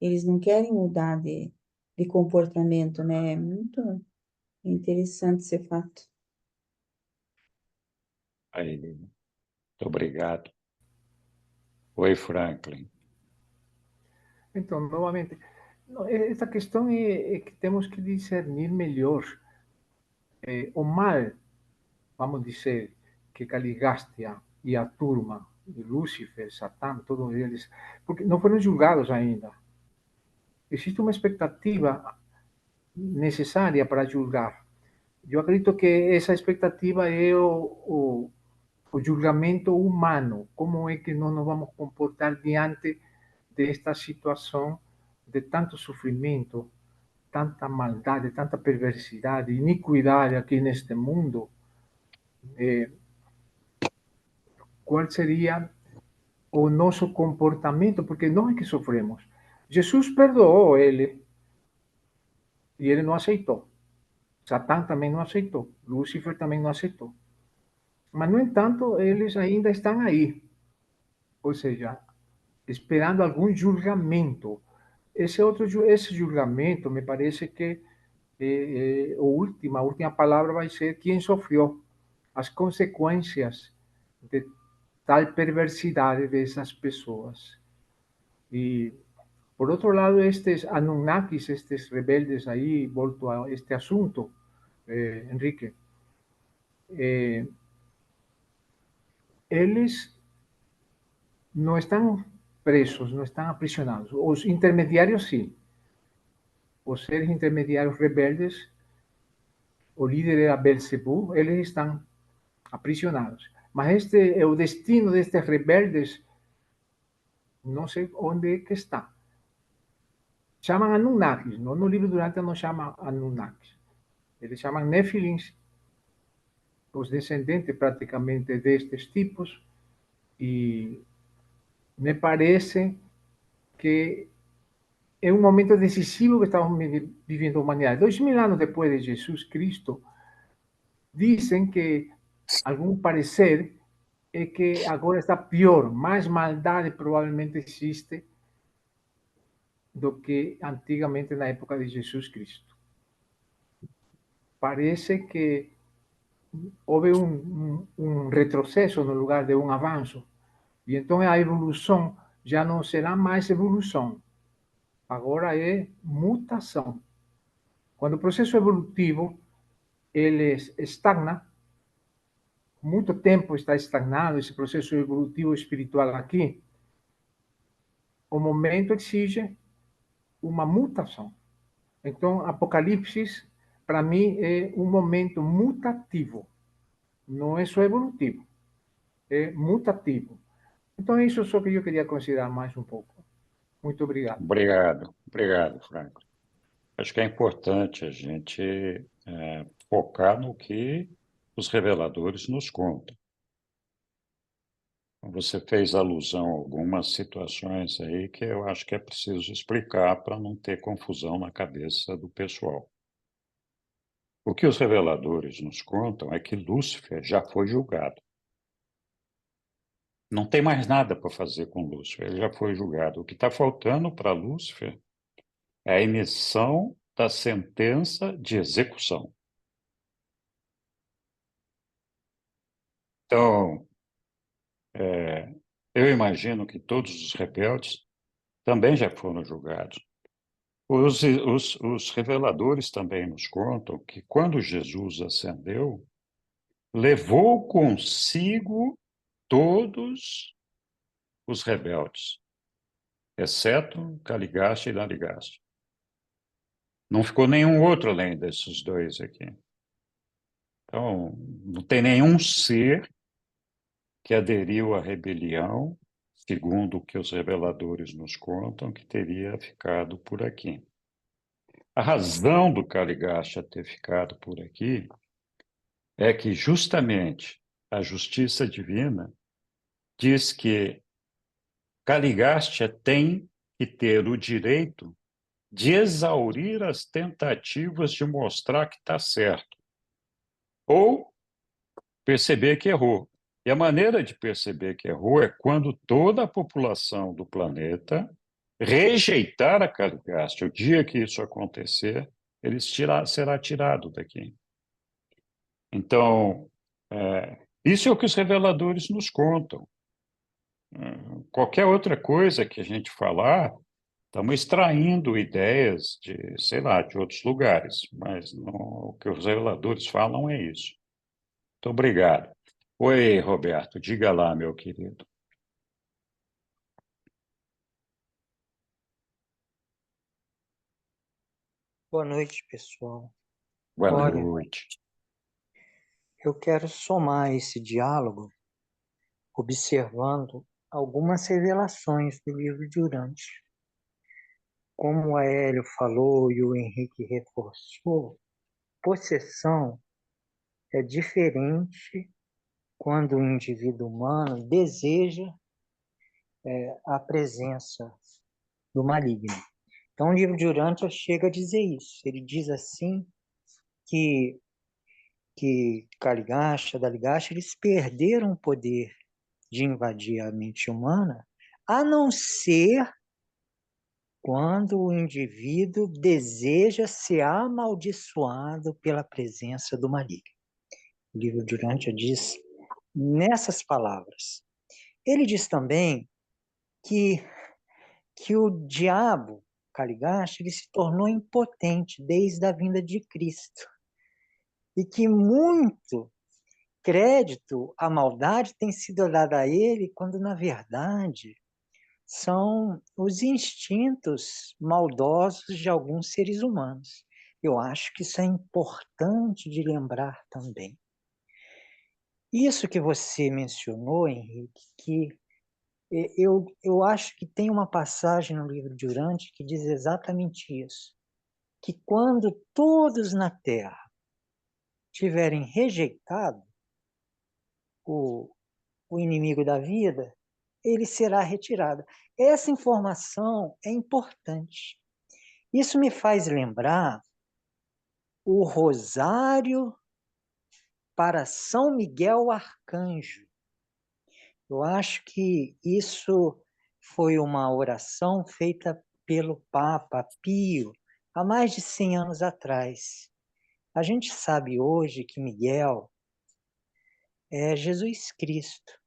eles não querem mudar de comportamento, né? É muito interessante esse fato. Aí, Lilian. Muito obrigado. Oi, Franklin. Então, novamente, essa questão é que temos que discernir melhor o mal, vamos dizer, que Caligástia e a turma de Lúcifer, Satã, todos eles, porque não foram julgados ainda. Existe uma expectativa necessária para julgar. Eu acredito que essa expectativa é o julgamento humano. Como é que nós nos vamos comportar diante desta situação de tanto sofrimento, tanta maldade, tanta perversidade, iniquidade aqui neste mundo? Qual seria o nosso comportamento? Porque nós é que sofremos. Jesus perdoou ele e ele não aceitou. Satã também não aceitou. Lúcifer também não aceitou. Mas, no entanto, eles ainda estão aí. Ou seja, esperando algum julgamento. Esse julgamento, me parece que a última palavra vai ser quem sofreu as consequências de tal perversidade dessas pessoas. E, por outro lado, estes Anunnakis, estes rebeldes aí, volto a este assunto, Enrique, eles não estão presos, não estão aprisionados. Os intermediários, sim. Os seres intermediários rebeldes, o líder era Belzebu, eles estão aprisionados. Mas este é o destino destes rebeldes, não sei onde é que está. Chamam Anunnakis, no livro Durante não chama Anunnakis. Eles chamam Nefilins, os descendentes praticamente destes tipos, e me parece que é um momento decisivo que estamos vivendo a humanidade. 2000 anos depois de Jesus Cristo, dizem que algum parecer é que agora está pior, mais maldade provavelmente existe do que antigamente na época de Jesus Cristo. Parece que houve um retrocesso no lugar de um avanço. E então a evolução já não será mais evolução, agora é mutação. Quando o processo evolutivo ele estagna, muito tempo está estagnado esse processo evolutivo espiritual aqui, o momento exige uma mutação. Então, Apocalipse, para mim, é um momento mutativo. Não é só evolutivo, é mutativo. Então, isso só que eu queria considerar mais um pouco. Muito obrigado. Obrigado, Franco. Acho que é importante a gente focar no que os reveladores nos contam. Você fez alusão a algumas situações aí que eu acho que é preciso explicar para não ter confusão na cabeça do pessoal. O que os reveladores nos contam é que Lúcifer já foi julgado. Não tem mais nada para fazer com Lúcifer, ele já foi julgado. O que está faltando para Lúcifer é a emissão da sentença de execução. Então, eu imagino que todos os rebeldes também já foram julgados. Os reveladores também nos contam que quando Jesus ascendeu, levou consigo todos os rebeldes, exceto Caligaste e Naligaste. Não ficou nenhum outro além desses dois aqui. Então, não tem nenhum ser que aderiu à rebelião, segundo o que os reveladores nos contam, que teria ficado por aqui. A razão do Caligaste ter ficado por aqui é que justamente a justiça divina diz que Caligaste tem que ter o direito de exaurir as tentativas de mostrar que está certo, ou perceber que errou. E a maneira de perceber que errou é quando toda a população do planeta rejeitar a Caligaste. O dia que isso acontecer, ele será tirado daqui. Então, isso é o que os reveladores nos contam. Qualquer outra coisa que a gente falar, estamos extraindo ideias de, sei lá, de outros lugares, mas o que os reveladores falam é isso. Muito obrigado. Oi, Roberto, diga lá, meu querido. Boa noite, pessoal. Boa Olha, noite. eu quero somar esse diálogo observando algumas revelações do livro de Urântia. Como o Hélio falou e o Henrique reforçou, possessão é diferente quando o indivíduo humano deseja a presença do maligno. Então, o livro de Urântia chega a dizer isso. Ele diz assim que Caligasta, Daligasta, eles perderam o poder de invadir a mente humana, a não ser quando o indivíduo deseja ser amaldiçoado pela presença do maligno. O livro de Urântia diz nessas palavras. Ele diz também que o diabo, Caligasta, ele se tornou impotente desde a vinda de Cristo. E que muito crédito à maldade tem sido dado a ele, quando, na verdade, são os instintos maldosos de alguns seres humanos. Eu acho que isso é importante de lembrar também. Isso que você mencionou, Henrique, que eu acho que tem uma passagem no livro de Urântia que diz exatamente isso, que quando todos na Terra tiverem rejeitado o inimigo da vida, ele será retirado. Essa informação é importante. Isso me faz lembrar o rosário para São Miguel Arcanjo. Eu acho que isso foi uma oração feita pelo Papa Pio há mais de 100 anos atrás. A gente sabe hoje que Miguel é Jesus Cristo,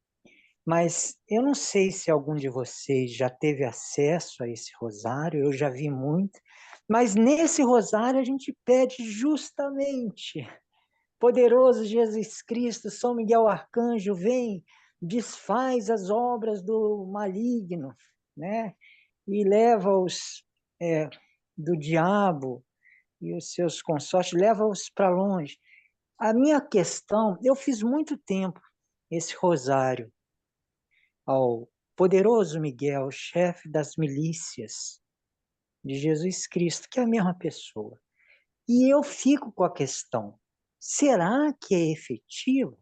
mas eu não sei se algum de vocês já teve acesso a esse rosário, eu já vi muito, mas nesse rosário a gente pede justamente: poderoso Jesus Cristo, São Miguel Arcanjo, vem, desfaz as obras do maligno, né? E leva-os do diabo e os seus consortes, leva-os para longe. A minha questão, eu fiz muito tempo esse rosário ao poderoso Miguel, chefe das milícias de Jesus Cristo, que é a mesma pessoa. E eu fico com a questão, será que é efetivo?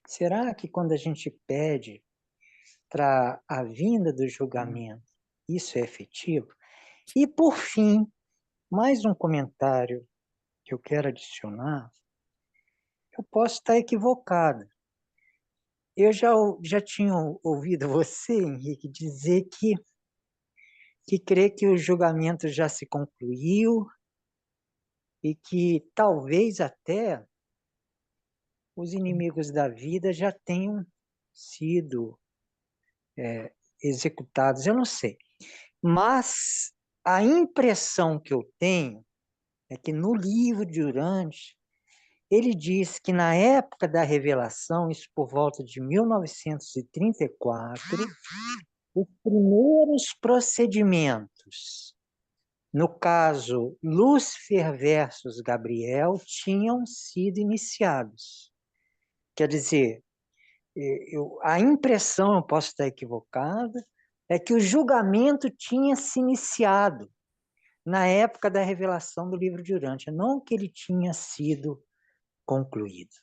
Será que quando a gente pede para a vinda do julgamento, isso é efetivo? E, por fim, mais um comentário que eu quero adicionar. Eu posso estar equivocado. Eu já tinha ouvido você, Henrique, dizer que crê que o julgamento já se concluiu e que talvez até os inimigos da vida já tenham sido executados. Eu não sei. Mas a impressão que eu tenho é que no livro de Urântia, ele diz que na época da revelação, isso por volta de 1934, os primeiros procedimentos, no caso Lúcifer versus Gabriel, tinham sido iniciados. Quer dizer, a impressão, eu posso estar equivocada, é que o julgamento tinha se iniciado na época da revelação do livro de Urântia, não que ele tinha sido concluído.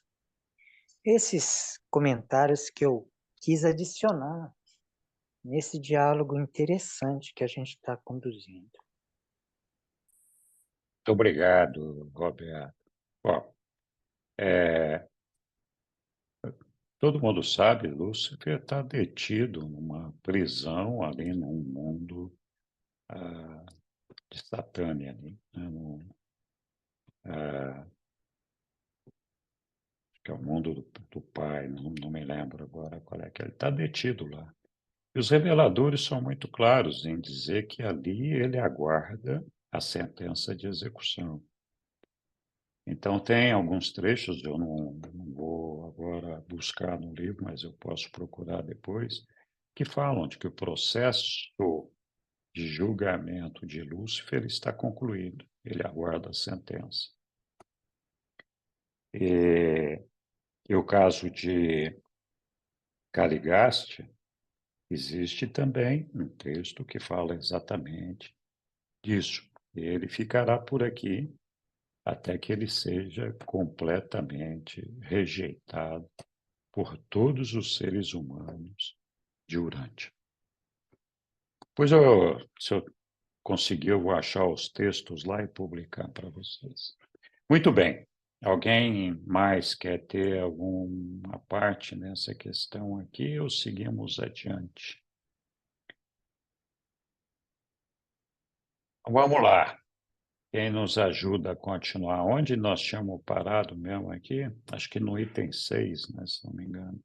Esses comentários que eu quis adicionar nesse diálogo interessante que a gente está conduzindo. Muito obrigado, Roberto. Bom, todo mundo sabe, Lúcifer está detido numa prisão ali num mundo de Satânia, ali, né? Que é o mundo do pai, não me lembro agora qual é que ele está detido lá. E os reveladores são muito claros em dizer que ali ele aguarda a sentença de execução. Então, tem alguns trechos, eu não vou agora buscar no livro, mas eu posso procurar depois, que falam de que o processo de julgamento de Lúcifer está concluído, ele aguarda a sentença. E o caso de Caligaste, existe também um texto que fala exatamente disso. Ele ficará por aqui até que ele seja completamente rejeitado por todos os seres humanos de Urântia. Pois se eu conseguir, eu vou achar os textos lá e publicar para vocês. Muito bem. Alguém mais quer ter alguma parte nessa questão aqui ou seguimos adiante? Vamos lá. Quem nos ajuda a continuar? Onde nós tínhamos parado mesmo aqui? Acho que no item 6, né, se não me engano.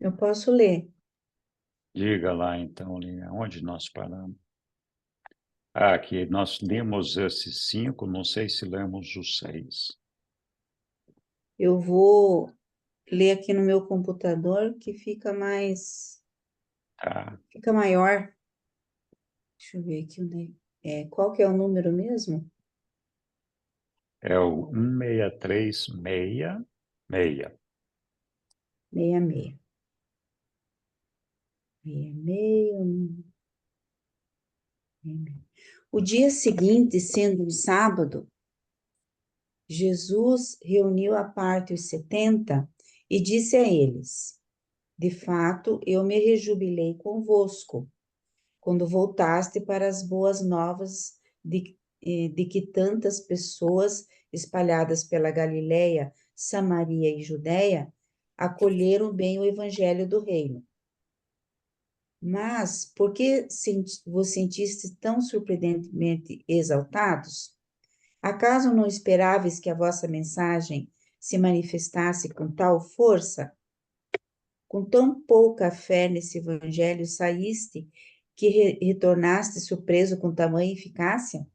Eu posso ler. Diga lá, então, Linha, onde nós paramos? Aqui, nós lemos esses 5, não sei se lemos os 6. Eu vou ler aqui no meu computador, que fica mais... Tá. Fica maior. Deixa eu ver aqui. Qual que é o número mesmo? É o 163666. 66. 66. O dia seguinte, sendo um sábado, Jesus reuniu à parte os 70 e disse a eles: de fato, eu me rejubilei convosco, quando voltaste para as boas novas de que tantas pessoas espalhadas pela Galileia, Samaria e Judéia acolheram bem o evangelho do reino. Mas por que vos sentiste tão surpreendentemente exaltados? Acaso não esperáveis que a vossa mensagem se manifestasse com tal força? Com tão pouca fé nesse evangelho saíste que retornaste surpreso com tamanha eficácia?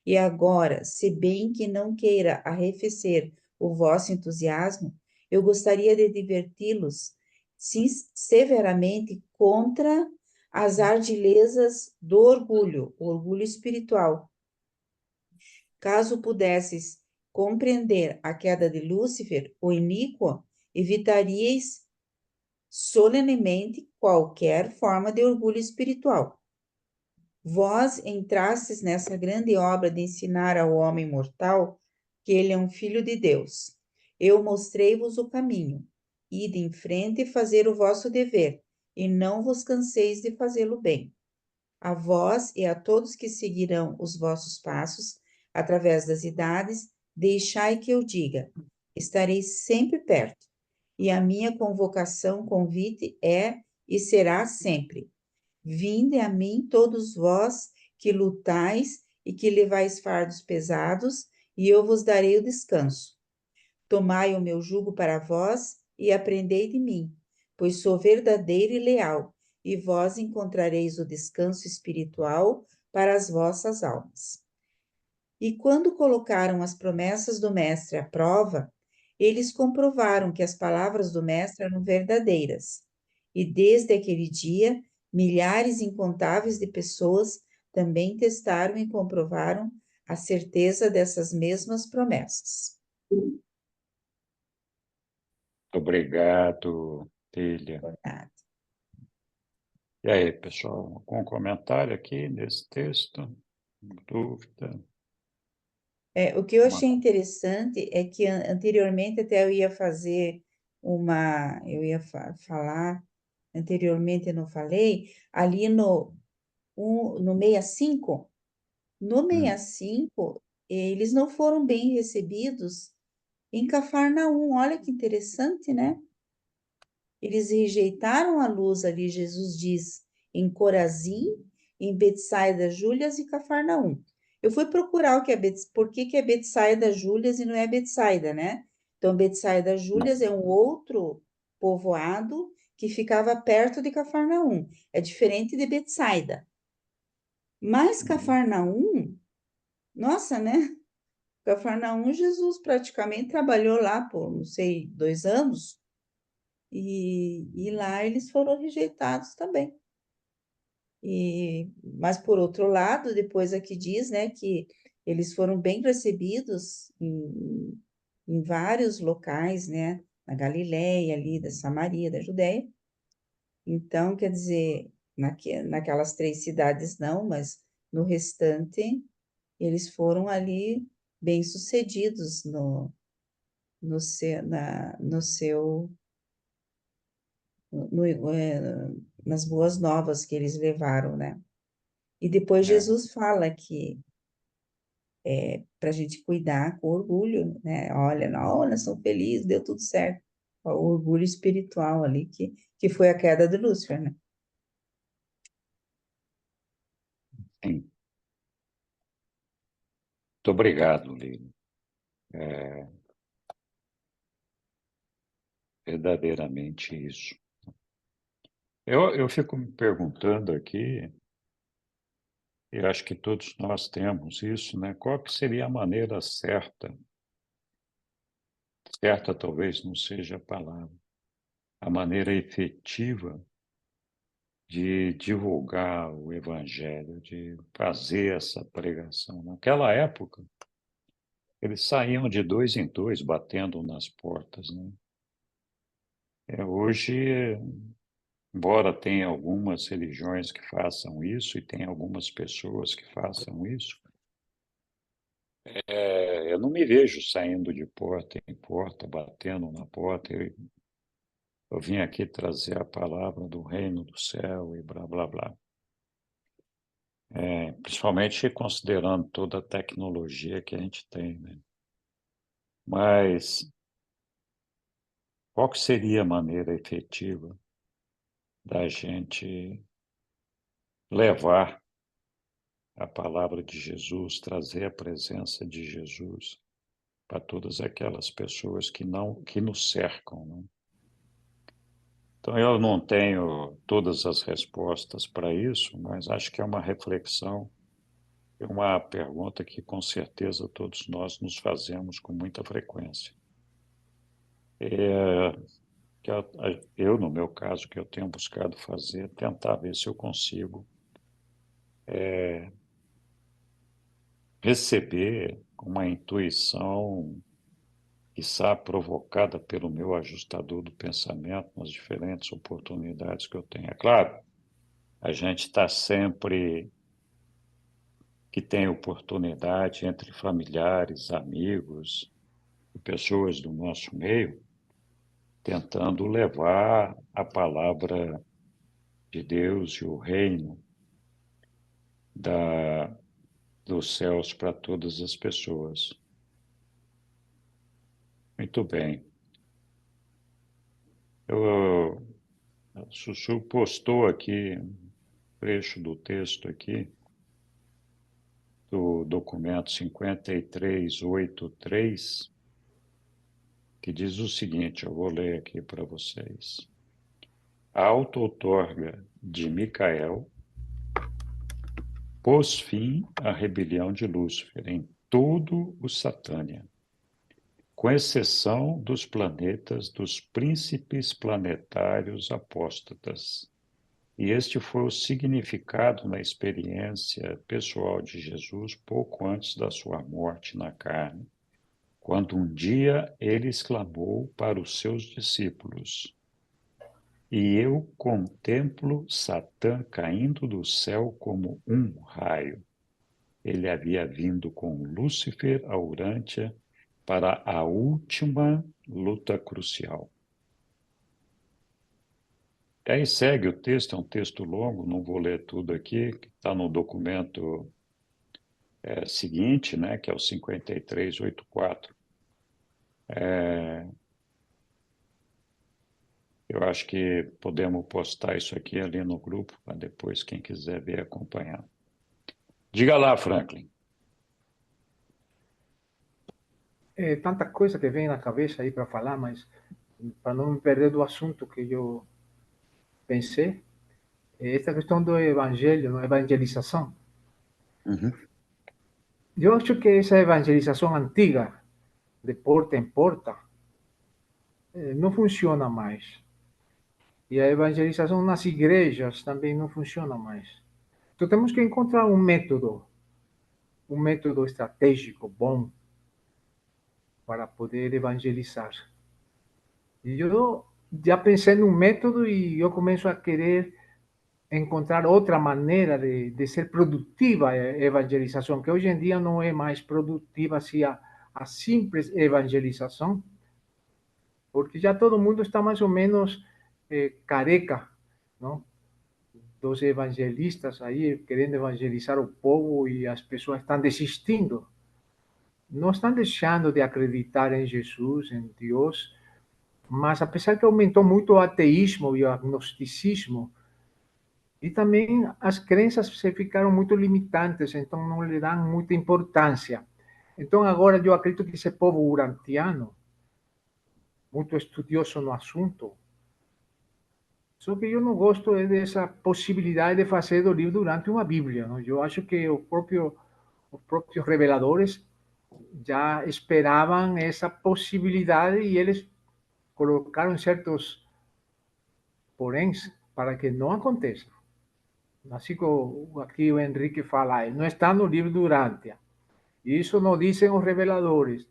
E agora, se bem que não queira arrefecer o vosso entusiasmo, eu gostaria de diverti-los severamente contra as ardilezas do orgulho, o orgulho espiritual. Caso pudesses compreender a queda de Lúcifer, o iníquo, evitaríeis solenemente qualquer forma de orgulho espiritual. Vós entrastes nessa grande obra de ensinar ao homem mortal que ele é um filho de Deus. Eu mostrei-vos o caminho. Ide em frente e fazer o vosso dever, e não vos canseis de fazê-lo bem. A vós e a todos que seguirão os vossos passos, através das idades, deixai que eu diga, estarei sempre perto, e a minha convite é e será sempre. Vinde a mim todos vós que lutais e que levais fardos pesados, e eu vos darei o descanso. Tomai o meu jugo para vós e aprendei de mim, pois sou verdadeiro e leal, e vós encontrareis o descanso espiritual para as vossas almas. E quando colocaram as promessas do Mestre à prova, eles comprovaram que as palavras do Mestre eram verdadeiras. E desde aquele dia, milhares incontáveis de pessoas também testaram e comprovaram a certeza dessas mesmas promessas. Obrigado, Tília. Por nada. E aí, pessoal, algum comentário aqui nesse texto? Dúvida? O que eu achei interessante é que anteriormente até eu ia fazer eu ia falar, anteriormente eu não falei, ali no 65, no 65, eles não foram bem recebidos em Cafarnaum, olha que interessante, né? Eles rejeitaram a luz ali, Jesus diz, em Corazim, em Betsaida, Júlias e Cafarnaum. Eu fui procurar por que é Betsaida, Júlias e não é Betsaida, né? Então, Betsaida, Júlias é um outro povoado que ficava perto de Cafarnaum. É diferente de Betsaida. Mas Cafarnaum, nossa, né? Cafarnaum, Jesus praticamente trabalhou lá por, não sei, 2 anos. E lá eles foram rejeitados também. Mas, por outro lado, depois aqui diz, né, que eles foram bem recebidos em vários locais, né, na Galileia, ali, da Samaria, da Judéia. Então, quer dizer, naquelas 3 cidades não, mas no restante, eles foram ali bem-sucedidos no seu nas boas novas que eles levaram, né? E depois Jesus fala que para a gente cuidar com orgulho, né? Olha, nós somos felizes, deu tudo certo. O orgulho espiritual ali, que foi a queda de Lúcifer, né? Sim. Muito obrigado, Lili. Verdadeiramente isso. Eu fico me perguntando aqui, e acho que todos nós temos isso, né? Qual que seria a maneira certa? Certa talvez não seja a palavra. A maneira efetiva de divulgar o evangelho, de fazer essa pregação. Naquela época, eles saíam de 2 em 2, batendo nas portas, né? Hoje, embora tenha algumas religiões que façam isso e tem algumas pessoas que façam isso, eu não me vejo saindo de porta em porta, batendo na porta. Eu vim aqui trazer a palavra do reino do céu e blá, blá, blá. Principalmente considerando toda a tecnologia que a gente tem, né? Mas qual que seria a maneira efetiva da gente levar a palavra de Jesus, trazer a presença de Jesus para todas aquelas pessoas que nos cercam, né? Então, eu não tenho todas as respostas para isso, mas acho que é uma reflexão, é uma pergunta que, com certeza, todos nós nos fazemos com muita frequência. Que eu, no meu caso, que eu tenho buscado fazer, tentar ver se eu consigo receber uma intuição quiçá provocada pelo meu ajustador do pensamento nas diferentes oportunidades que eu tenho. É claro, a gente está sempre que tem oportunidade entre familiares, amigos e pessoas do nosso meio, tentando levar a palavra de Deus e o reino dos céus para todas as pessoas. Muito bem. A Sussu postou aqui um trecho do texto aqui, do documento 5383, que diz o seguinte, eu vou ler aqui para vocês. A auto-outorga de Micael pôs fim à rebelião de Lúcifer em todo o Satânia, com exceção dos planetas dos príncipes planetários apóstatas. E este foi o significado na experiência pessoal de Jesus pouco antes da sua morte na carne, quando um dia ele exclamou para os seus discípulos: E eu contemplo Satã caindo do céu como um raio. Ele havia vindo com Lúcifer a Urântia para a última luta crucial. E aí segue o texto, é um texto longo, não vou ler tudo aqui, que está no documento seguinte, né, que é o 5384. Eu acho que podemos postar isso aqui ali no grupo, para depois quem quiser ver acompanhar. Diga lá, Franklin. É tanta coisa que vem na cabeça aí para falar, mas para não me perder do assunto que eu pensei, é essa questão do evangelho, evangelização. Uhum. Eu acho que essa evangelização antiga, de porta em porta, não funciona mais. E a evangelização nas igrejas também não funciona mais. Então temos que encontrar um método estratégico bom para poder evangelizar. E eu já pensei num método e eu começo a querer encontrar outra maneira de ser produtiva a evangelização, que hoje em dia não é mais produtiva se a simples evangelização, porque já todo mundo está mais ou menos careca, não? Dos evangelistas aí querendo evangelizar o povo e as pessoas estão desistindo. Não estão deixando de acreditar em Jesus, em Deus, mas apesar que aumentou muito o ateísmo e o agnosticismo, e também as crenças se ficaram muito limitantes, então não lhe dão muita importância. Então agora eu acredito que esse povo urantiano, muito estudioso no assunto, só que eu não gosto dessa possibilidade de fazer do livro durante uma Bíblia. Não? Eu acho que os próprios reveladores já esperavam essa possibilidade e eles colocaram certos poréns para que não aconteça. Assim como aqui o Henrique fala, não está no livro durante. Isso não dizem os reveladores.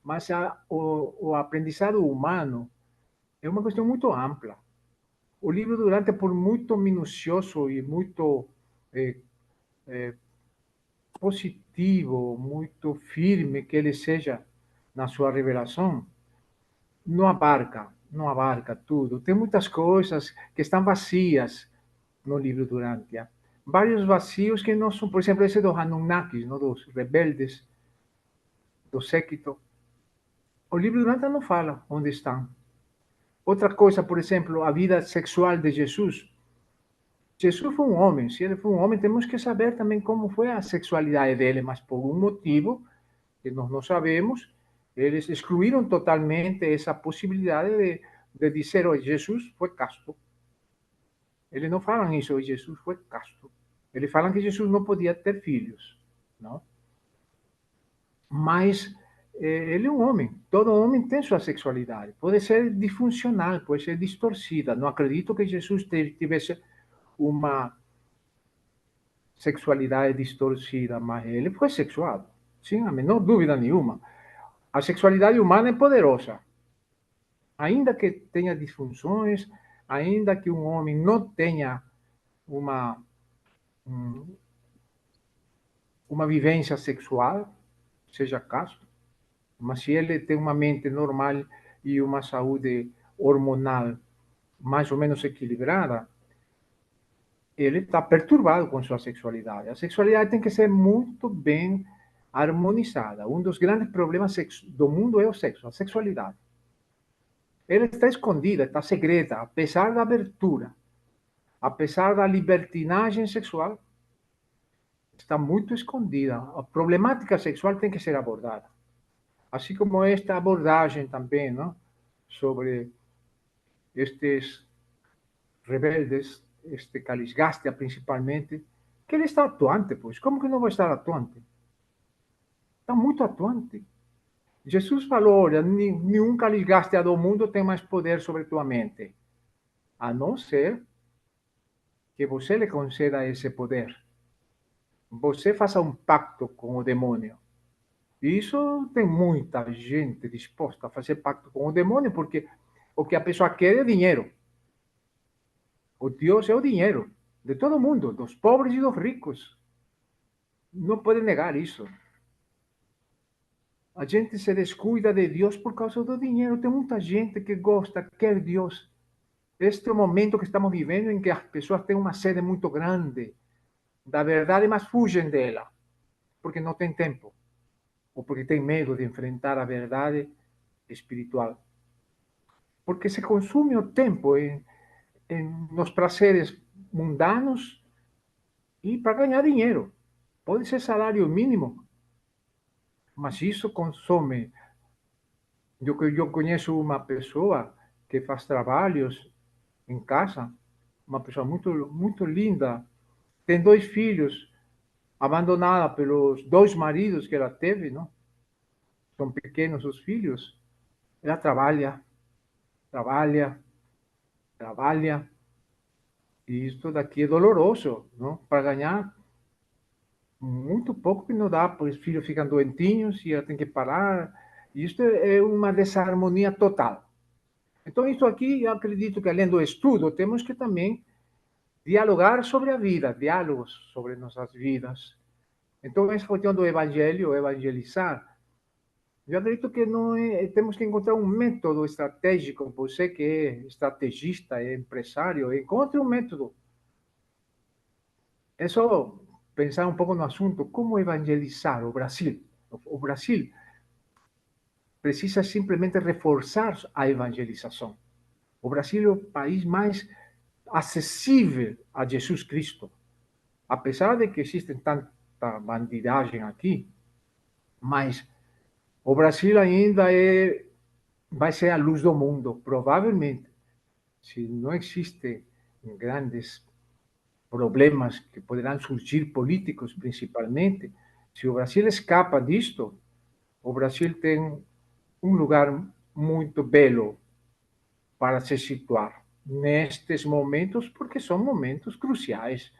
Mas o aprendizado humano é uma questão muito ampla. O livro durante, por muito minucioso e muito positivo, muito firme que ele seja na sua revelação, não abarca tudo. Tem muitas coisas que estão vazias no livro durante. Vários vazios que não são, por exemplo, esse dos Anunnakis, não, dos rebeldes, do séquito. O livro durante não fala onde estão. Outra coisa, por exemplo, a vida sexual de Jesus. Jesus foi um homem. Se ele foi um homem, temos que saber também como foi a sexualidade dele, mas por um motivo que nós não sabemos, eles excluíram totalmente essa possibilidade de dizer, oh, Jesus foi casto. Eles não falam isso, oh, Jesus foi casto. Eles falam que Jesus não podia ter filhos, não? Mas ele é um homem. Todo homem tem sua sexualidade. Pode ser disfuncional, pode ser distorcida. Não acredito que Jesus tivesse uma sexualidade distorcida, mas ele foi sexuado, sem a menor dúvida nenhuma. A sexualidade humana é poderosa. Ainda que tenha disfunções, ainda que um homem não tenha uma, uma vivência sexual, seja casto, mas se ele tem uma mente normal e uma saúde hormonal mais ou menos equilibrada, ele está perturbado com sua sexualidade. A sexualidade tem que ser muito bem harmonizada. Um dos grandes problemas do mundo é o sexo, a sexualidade. Ela está escondida, está secreta, apesar da abertura, apesar da libertinagem sexual, está muito escondida. A problemática sexual tem que ser abordada. Assim como esta abordagem também, não? Sobre estes rebeldes, este Calisgastia principalmente, que ele está atuante, pois. Como que não vai estar atuante? Está muito atuante. Jesus falou, olha, nenhum Calisgastia do mundo tem mais poder sobre tua mente, a não ser que você lhe conceda esse poder. Você faça um pacto com o demônio. E isso tem muita gente disposta a fazer pacto com o demônio, porque o que a pessoa quer é dinheiro. O Deus é o dinheiro de todo mundo, dos pobres e dos ricos. Não pode negar isso. A gente se descuida de Deus por causa do dinheiro. Tem muita gente que gosta, quer Deus. Este é o momento que estamos vivendo em que as pessoas têm uma sede muito grande da verdade, mas fugem dela, porque não tem tempo, ou porque tem medo de enfrentar a verdade espiritual. Porque se consume o tempo nos prazeres mundanos e para ganhar dinheiro. Pode ser salário mínimo, mas isso consome. Eu conheço uma pessoa que faz trabalhos em casa, uma pessoa muito linda, tem 2 filhos, abandonada pelos 2 maridos que ela teve, não? São pequenos os filhos. Ela trabalha, trabalha, trabalha, e isso daqui é doloroso, não? Para ganhar muito pouco que não dá, porque os filhos ficam doentinhos e ela tem que parar. Isso é uma desarmonia total. Então, isso aqui, eu acredito que além do estudo, temos que também dialogar sobre a vida, diálogos sobre nossas vidas. Então, essa questão do evangelho, evangelizar, eu acredito que não temos que encontrar um método estratégico. Você que é estrategista, é empresário, encontre um método. É só pensar um pouco no assunto, como evangelizar o Brasil. O Brasil precisa simplesmente reforçar a evangelização. O Brasil é o país mais acessível a Jesus Cristo. Apesar de que existe tanta bandidagem aqui, mas o Brasil ainda vai ser a luz do mundo, provavelmente. Se não existem grandes problemas que poderão surgir, políticos principalmente, se o Brasil escapa disto, o Brasil tem um lugar muito belo para se situar nestes momentos, porque são momentos cruciais.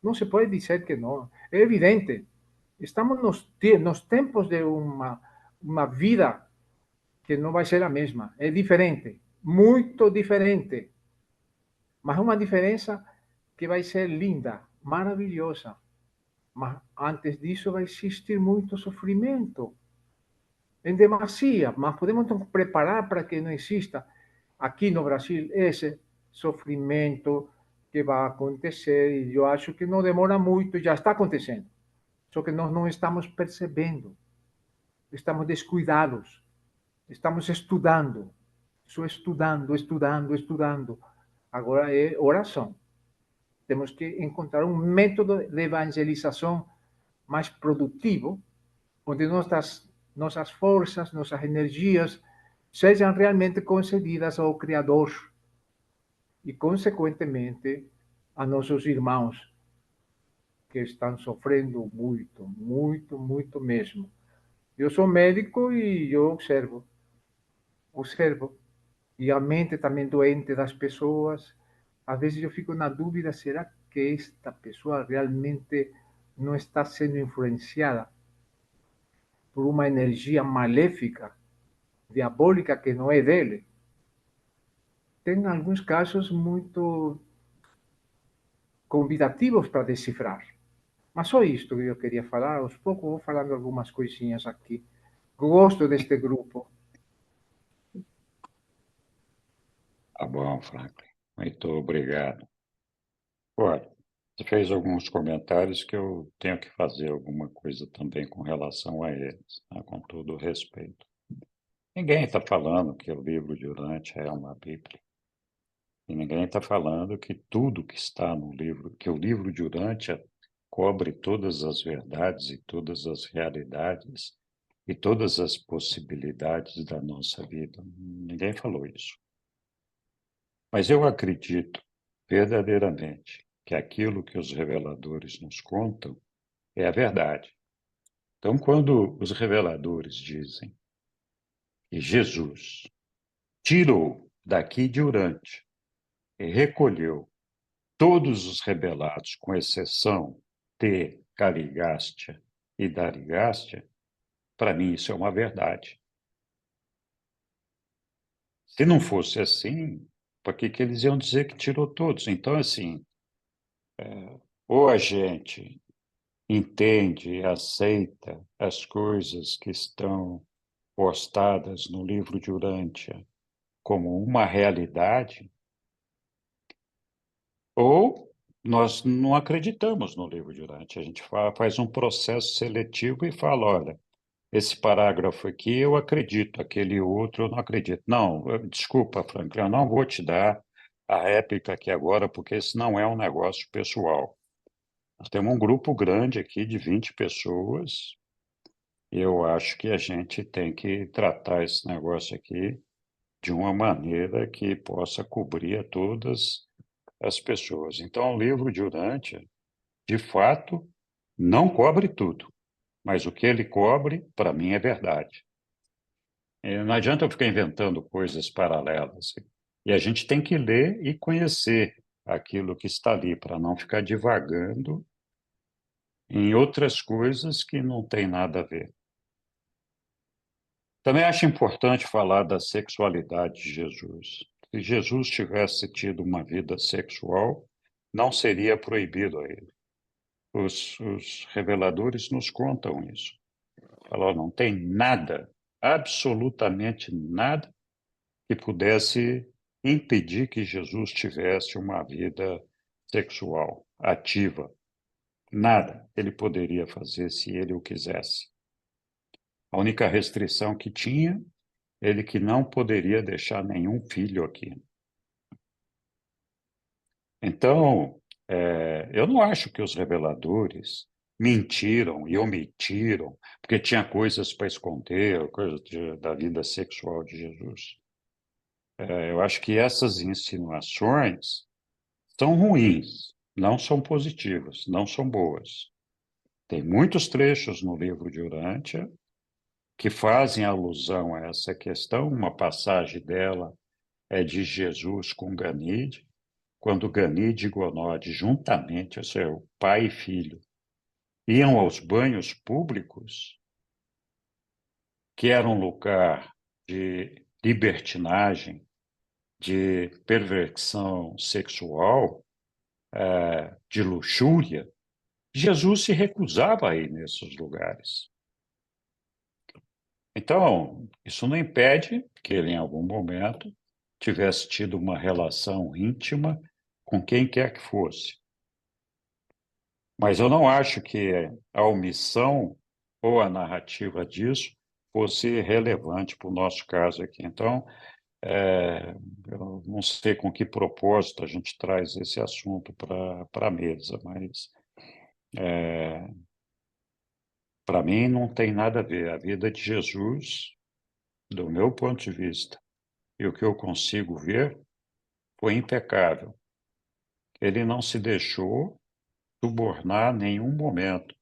Não se pode dizer que não. É evidente, estamos nos tempos de uma vida que não vai ser a mesma. É diferente, muito diferente. Mas uma diferença que vai ser linda, maravilhosa. Mas antes disso vai existir muito sofrimento, em demasia. Mas podemos então preparar para que não exista aqui no Brasil esse sofrimento que vai acontecer. E eu acho que não demora muito, já está acontecendo. Só que nós não estamos percebendo. Estamos descuidados. Estamos estudando. Só estudando, estudando, estudando. Agora é oração. Temos que encontrar um método de evangelização mais produtivo, onde nossas forças, nossas energias sejam realmente concedidas ao Criador e, consequentemente, a nossos irmãos que estão sofrendo muito, muito, muito mesmo. Eu sou médico e eu observo. E a mente também doente das pessoas. Às vezes eu fico na dúvida, será que esta pessoa realmente não está sendo influenciada por uma energia maléfica diabólica que não é dele. Tem alguns casos muito convidativos para decifrar. Mas só isto que eu queria falar. Aos poucos vou falando algumas coisinhas aqui. Gosto deste grupo. Tá bom, Franklin. Muito obrigado. Olha, você fez alguns comentários que eu tenho que fazer alguma coisa também com relação a eles, né, com todo o respeito. Ninguém está falando que o livro de Urântia é uma Bíblia. E ninguém está falando que tudo que está no livro, que o livro de Urântia cobre todas as verdades e todas as realidades e todas as possibilidades da nossa vida. Ninguém falou isso. Mas eu acredito verdadeiramente que aquilo que os reveladores nos contam é a verdade. Então, quando os reveladores dizem que Jesus tirou daqui de Urântia e recolheu todos os revelados, com exceção de Caligastia e Darigastia, para mim isso é uma verdade. Se não fosse assim, por que eles iam dizer que tirou todos? Então, assim, ou a gente entende e aceita as coisas que estão postadas no livro de Urântia como uma realidade, ou nós não acreditamos no livro de Urântia. A gente faz um processo seletivo e fala, olha, esse parágrafo aqui eu acredito, aquele outro eu não acredito. Não, desculpa, Franklin, eu não vou te dar a réplica aqui agora, porque esse não é um negócio pessoal. Nós temos um grupo grande aqui de 20 pessoas, e eu acho que a gente tem que tratar esse negócio aqui de uma maneira que possa cobrir a todas as pessoas. Então, o livro de Urântia, de fato, não cobre tudo, mas o que ele cobre, para mim, é verdade. Não adianta eu ficar inventando coisas paralelas. E a gente tem que ler e conhecer aquilo que está ali, para não ficar divagando em outras coisas que não tem nada a ver. Também acho importante falar da sexualidade de Jesus. Se Jesus tivesse tido uma vida sexual, não seria proibido a ele. Os reveladores nos contam isso. Falam, não tem nada, absolutamente nada, que pudesse impedir que Jesus tivesse uma vida sexual ativa. Nada ele poderia fazer se ele o quisesse. A única restrição que tinha, ele que não poderia deixar nenhum filho aqui. Então, eu não acho que os reveladores mentiram e omitiram, porque tinha coisas para esconder, coisas da vida sexual de Jesus. Eu acho que essas insinuações são ruins, não são positivas, não são boas. Tem muitos trechos no livro de Urântia que fazem alusão a essa questão. Uma passagem dela é de Jesus com Ganide, quando Ganide e Gonode, juntamente, ou seja, o pai e filho, iam aos banhos públicos, que era um lugar de libertinagem, de perversão sexual, de luxúria. Jesus se recusava a ir nesses lugares. Então, isso não impede que ele, em algum momento, tivesse tido uma relação íntima com quem quer que fosse. Mas eu não acho que a omissão ou a narrativa disso fosse relevante para o nosso caso aqui. Então, eu não sei com que propósito a gente traz esse assunto para a mesa, mas para mim não tem nada a ver. A vida de Jesus, do meu ponto de vista, e o que eu consigo ver, foi impecável. Ele não se deixou subornar em nenhum momento,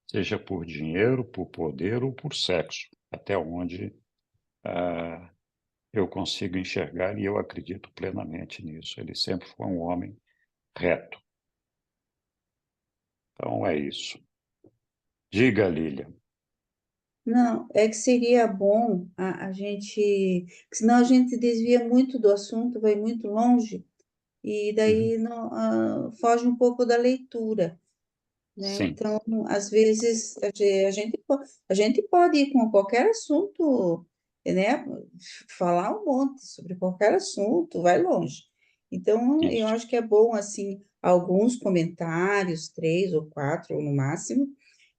seja por dinheiro, por poder ou por sexo, até onde eu consigo enxergar, e eu acredito plenamente nisso. Ele sempre foi um homem reto. Então, é isso. Diga, Lília. Não, é que seria bom a gente, senão a gente desvia muito do assunto, vai muito longe, e daí não, foge um pouco da leitura, né? Sim, Então, às vezes, a gente pode ir com qualquer assunto, né? Falar um monte sobre qualquer assunto, vai longe. Então, eu isso. acho que é bom, assim, alguns comentários, 3 ou 4 no máximo,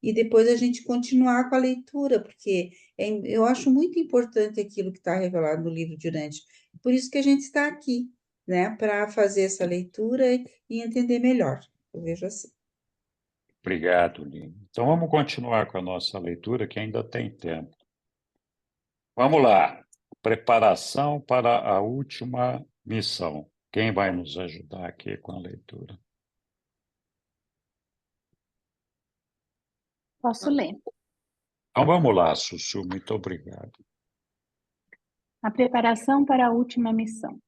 e depois a gente continuar com a leitura, porque eu acho muito importante aquilo que está revelado no livro de Urântia. Por isso que a gente está aqui, né? Para fazer essa leitura e entender melhor. Eu vejo assim. Obrigado, Lino. Então, vamos continuar com a nossa leitura, que ainda tem tempo. Vamos lá. Preparação para a última missão. Quem vai nos ajudar aqui com a leitura? Posso ler. Então, vamos lá, Sussu. Muito obrigado. A preparação para a última missão.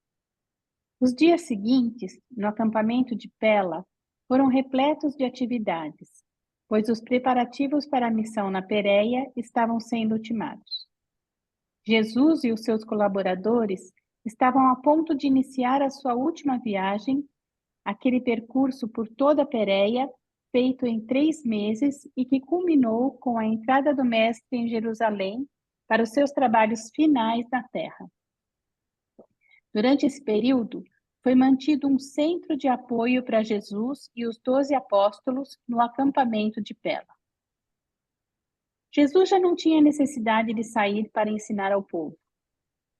Os dias seguintes, no acampamento de Pela, foram repletos de atividades, pois os preparativos para a missão na Pérea estavam sendo ultimados. Jesus e os seus colaboradores estavam a ponto de iniciar a sua última viagem, aquele percurso por toda a Pérea, feito em 3 meses e que culminou com a entrada do Mestre em Jerusalém para os seus trabalhos finais na Terra. Durante esse período, foi mantido um centro de apoio para Jesus e os 12 apóstolos no acampamento de Pela. Jesus já não tinha necessidade de sair para ensinar ao povo.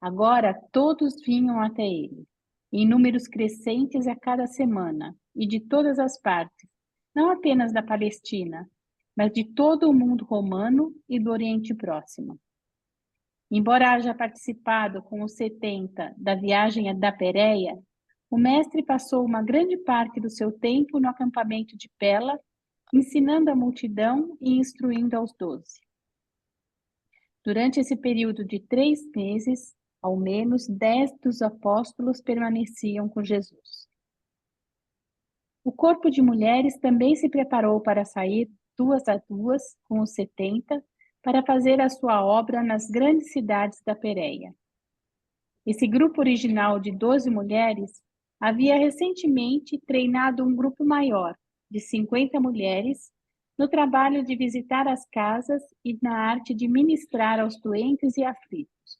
Agora todos vinham até ele, em números crescentes a cada semana, e de todas as partes, não apenas da Palestina, mas de todo o mundo romano e do Oriente Próximo. Embora haja participado com os 70 da viagem da Pérea, o mestre passou uma grande parte do seu tempo no acampamento de Pela, ensinando a multidão e instruindo aos 12. Durante esse período de 3 meses, ao menos 10 dos apóstolos permaneciam com Jesus. O corpo de mulheres também se preparou para sair 2 a 2 com os 70 para fazer a sua obra nas grandes cidades da Pérea. Esse grupo original de 12 mulheres havia recentemente treinado um grupo maior, de 50 mulheres, no trabalho de visitar as casas e na arte de ministrar aos doentes e aflitos.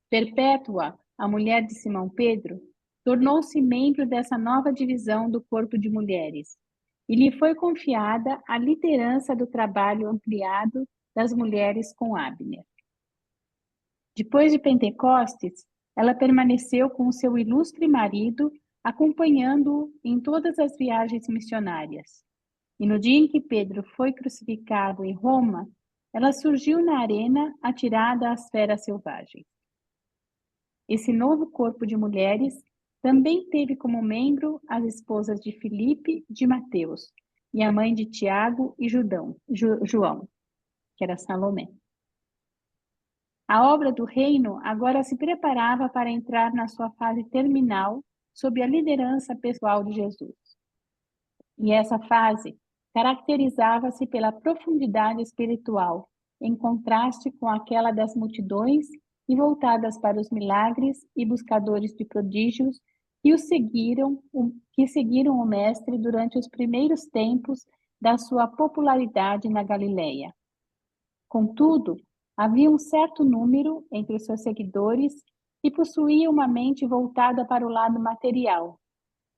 Perpétua, a mulher de Simão Pedro, tornou-se membro dessa nova divisão do corpo de mulheres, e lhe foi confiada a liderança do trabalho ampliado das mulheres com Abner. Depois de Pentecostes, ela permaneceu com seu ilustre marido, acompanhando-o em todas as viagens missionárias. E no dia em que Pedro foi crucificado em Roma, ela surgiu na arena atirada às feras selvagens. Esse novo corpo de mulheres também teve como membro as esposas de Filipe de Mateus e a mãe de Tiago e João, que era Salomé. A obra do reino agora se preparava para entrar na sua fase terminal sob a liderança pessoal de Jesus. E essa fase caracterizava-se pela profundidade espiritual, em contraste com aquela das multidões e voltadas para os milagres e buscadores de prodígios que seguiram o Mestre durante os primeiros tempos da sua popularidade na Galileia. Contudo, havia um certo número entre os seus seguidores que possuía uma mente voltada para o lado material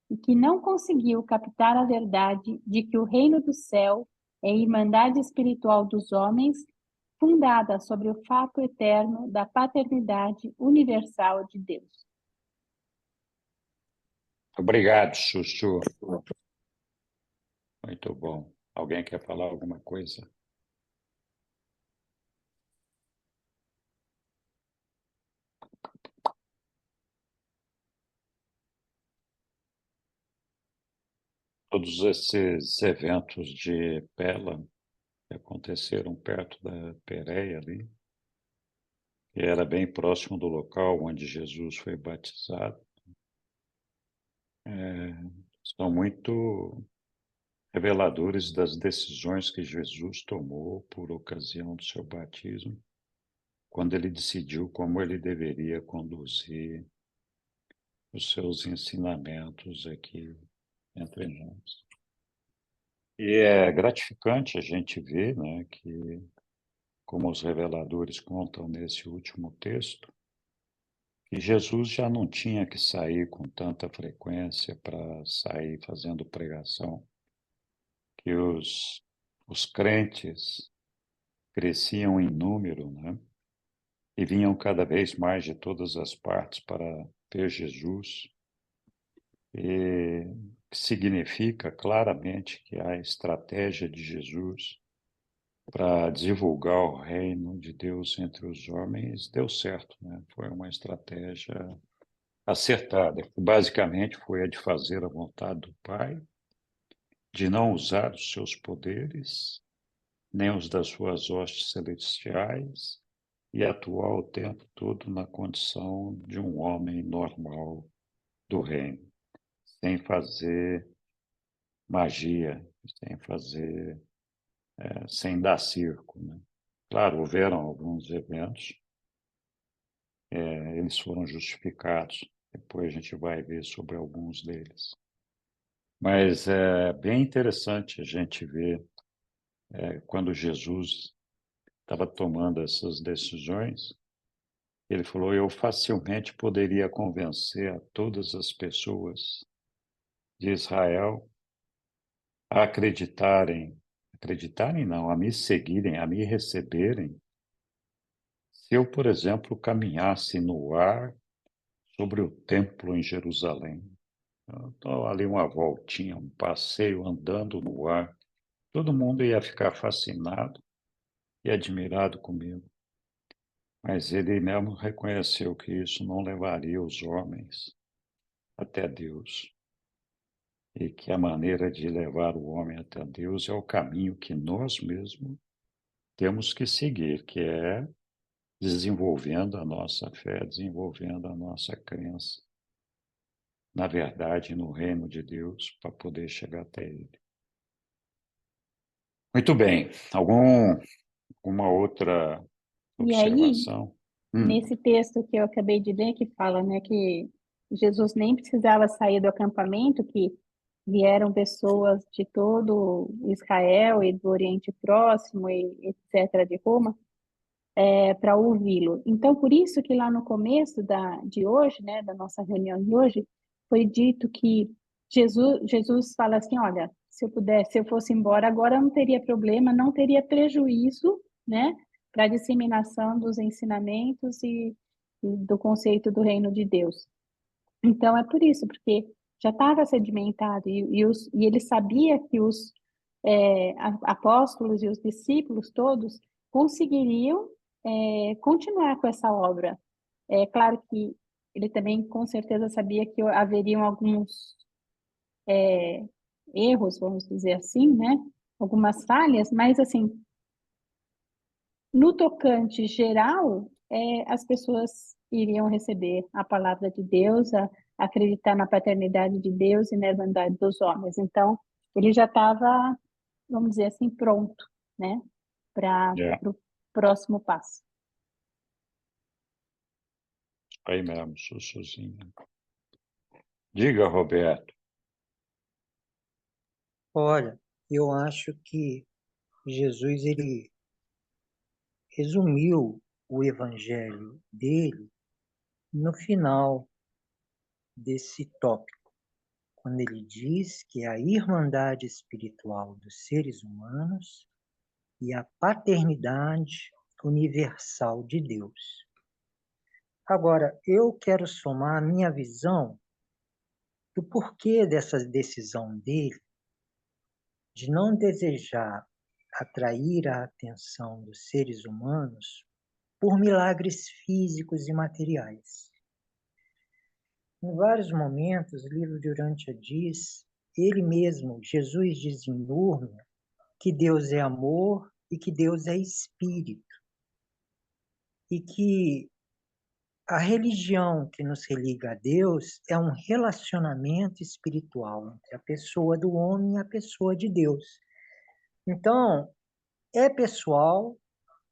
e que não conseguiu captar a verdade de que o reino do céu é a irmandade espiritual dos homens, fundada sobre o fato eterno da paternidade universal de Deus. Obrigado, Sussu. Muito bom. Alguém quer falar alguma coisa? Todos esses eventos de Pela que aconteceram perto da Pérea ali, que era bem próximo do local onde Jesus foi batizado, são muito reveladores das decisões que Jesus tomou por ocasião do seu batismo, quando ele decidiu como ele deveria conduzir os seus ensinamentos aqui entre nós. E é gratificante a gente ver, né, que, como os reveladores contam nesse último texto, que Jesus já não tinha que sair com tanta frequência para sair fazendo pregação, que os crentes cresciam em número, né? E vinham cada vez mais de todas as partes para ver Jesus, e significa claramente que a estratégia de Jesus para divulgar o reino de Deus entre os homens deu certo, né? Foi uma estratégia acertada, que basicamente foi a de fazer a vontade do Pai, de não usar os seus poderes, nem os das suas hostes celestiais, e atuar o tempo todo na condição de um homem normal do reino, sem fazer magia, sem dar circo, né? Claro, houveram alguns eventos, eles foram justificados, depois a gente vai ver sobre alguns deles. Mas é bem interessante a gente ver quando Jesus estava tomando essas decisões, ele falou: eu facilmente poderia convencer a todas as pessoas de Israel a acreditarem não, a me seguirem, a me receberem, se eu, por exemplo, caminhasse no ar sobre o templo em Jerusalém. Então, ali uma voltinha, um passeio andando no ar, todo mundo ia ficar fascinado e admirado comigo. Mas ele mesmo reconheceu que isso não levaria os homens até Deus, e que a maneira de levar o homem até Deus é o caminho que nós mesmos temos que seguir, que é desenvolvendo a nossa fé, desenvolvendo a nossa crença na verdade, no reino de Deus, para poder chegar até Ele. Muito bem. Alguma outra E aí, observação? nesse texto que eu acabei de ler, que fala, né, que Jesus nem precisava sair do acampamento, que vieram pessoas de todo Israel e do Oriente Próximo e etc. de Roma, para ouvi-lo. Então, por isso que lá no começo de hoje, né, da nossa reunião de hoje, foi dito que Jesus fala assim, olha, se eu fosse embora agora não teria problema, não teria prejuízo, né, para a disseminação dos ensinamentos e do conceito do reino de Deus. Então, é por isso, porque já estava sedimentado e ele sabia que os apóstolos e os discípulos todos conseguiriam continuar com essa obra. É claro que ele também, com certeza, sabia que haveriam alguns erros, vamos dizer assim, né? Algumas falhas, mas, assim, no tocante geral, as pessoas iriam receber a palavra de Deus, acreditar na paternidade de Deus e na irmandade dos homens. Então, ele já estava, vamos dizer assim, pronto, né, para o próximo passo. Aí mesmo, Sussuzinha. Diga, Roberto. Olha, eu acho que Jesus, ele resumiu o evangelho dele no final desse tópico, quando ele diz que a irmandade espiritual dos seres humanos e a paternidade universal de Deus. Agora, eu quero somar a minha visão do porquê dessa decisão dele de não desejar atrair a atenção dos seres humanos por milagres físicos e materiais. Em vários momentos, o livro de Urântia diz, ele mesmo, Jesus diz em Úrmia, que Deus é amor e que Deus é espírito. E que a religião que nos religa a Deus é um relacionamento espiritual entre a pessoa do homem e a pessoa de Deus. Então, é pessoal,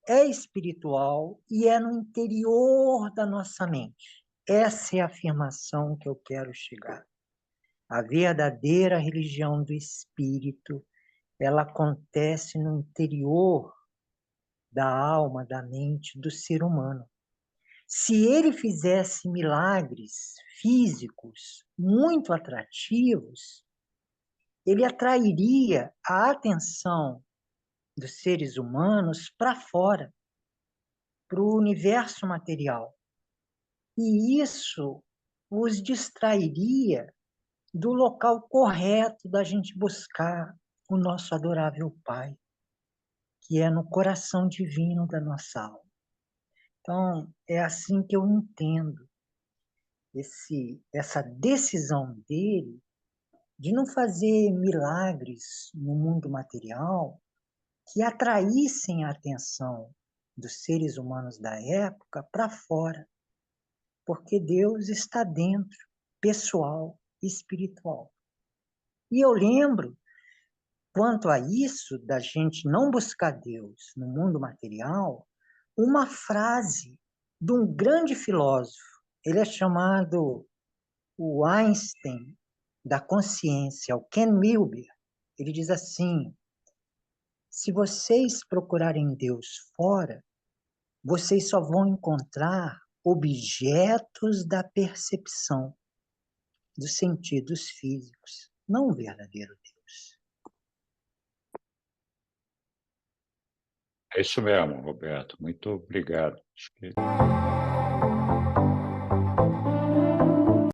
é espiritual e é no interior da nossa mente. Essa é a afirmação que eu quero chegar. A verdadeira religião do espírito, ela acontece no interior da alma, da mente do ser humano. Se ele fizesse milagres físicos muito atrativos, ele atrairia a atenção dos seres humanos para fora, para o universo material. E isso os distrairia do local correto da gente buscar o nosso adorável Pai, que é no coração divino da nossa alma. Então, é assim que eu entendo essa decisão dele de não fazer milagres no mundo material que atraíssem a atenção dos seres humanos da época para fora, porque Deus está dentro, pessoal, espiritual. E eu lembro, quanto a isso, da gente não buscar Deus no mundo material, uma frase de um grande filósofo. Ele é chamado o Einstein da consciência, o Ken Wilber. Ele diz assim: se vocês procurarem Deus fora, vocês só vão encontrar objetos da percepção, dos sentidos físicos, não o verdadeiro Deus. É isso mesmo, Roberto. Muito obrigado. Acho que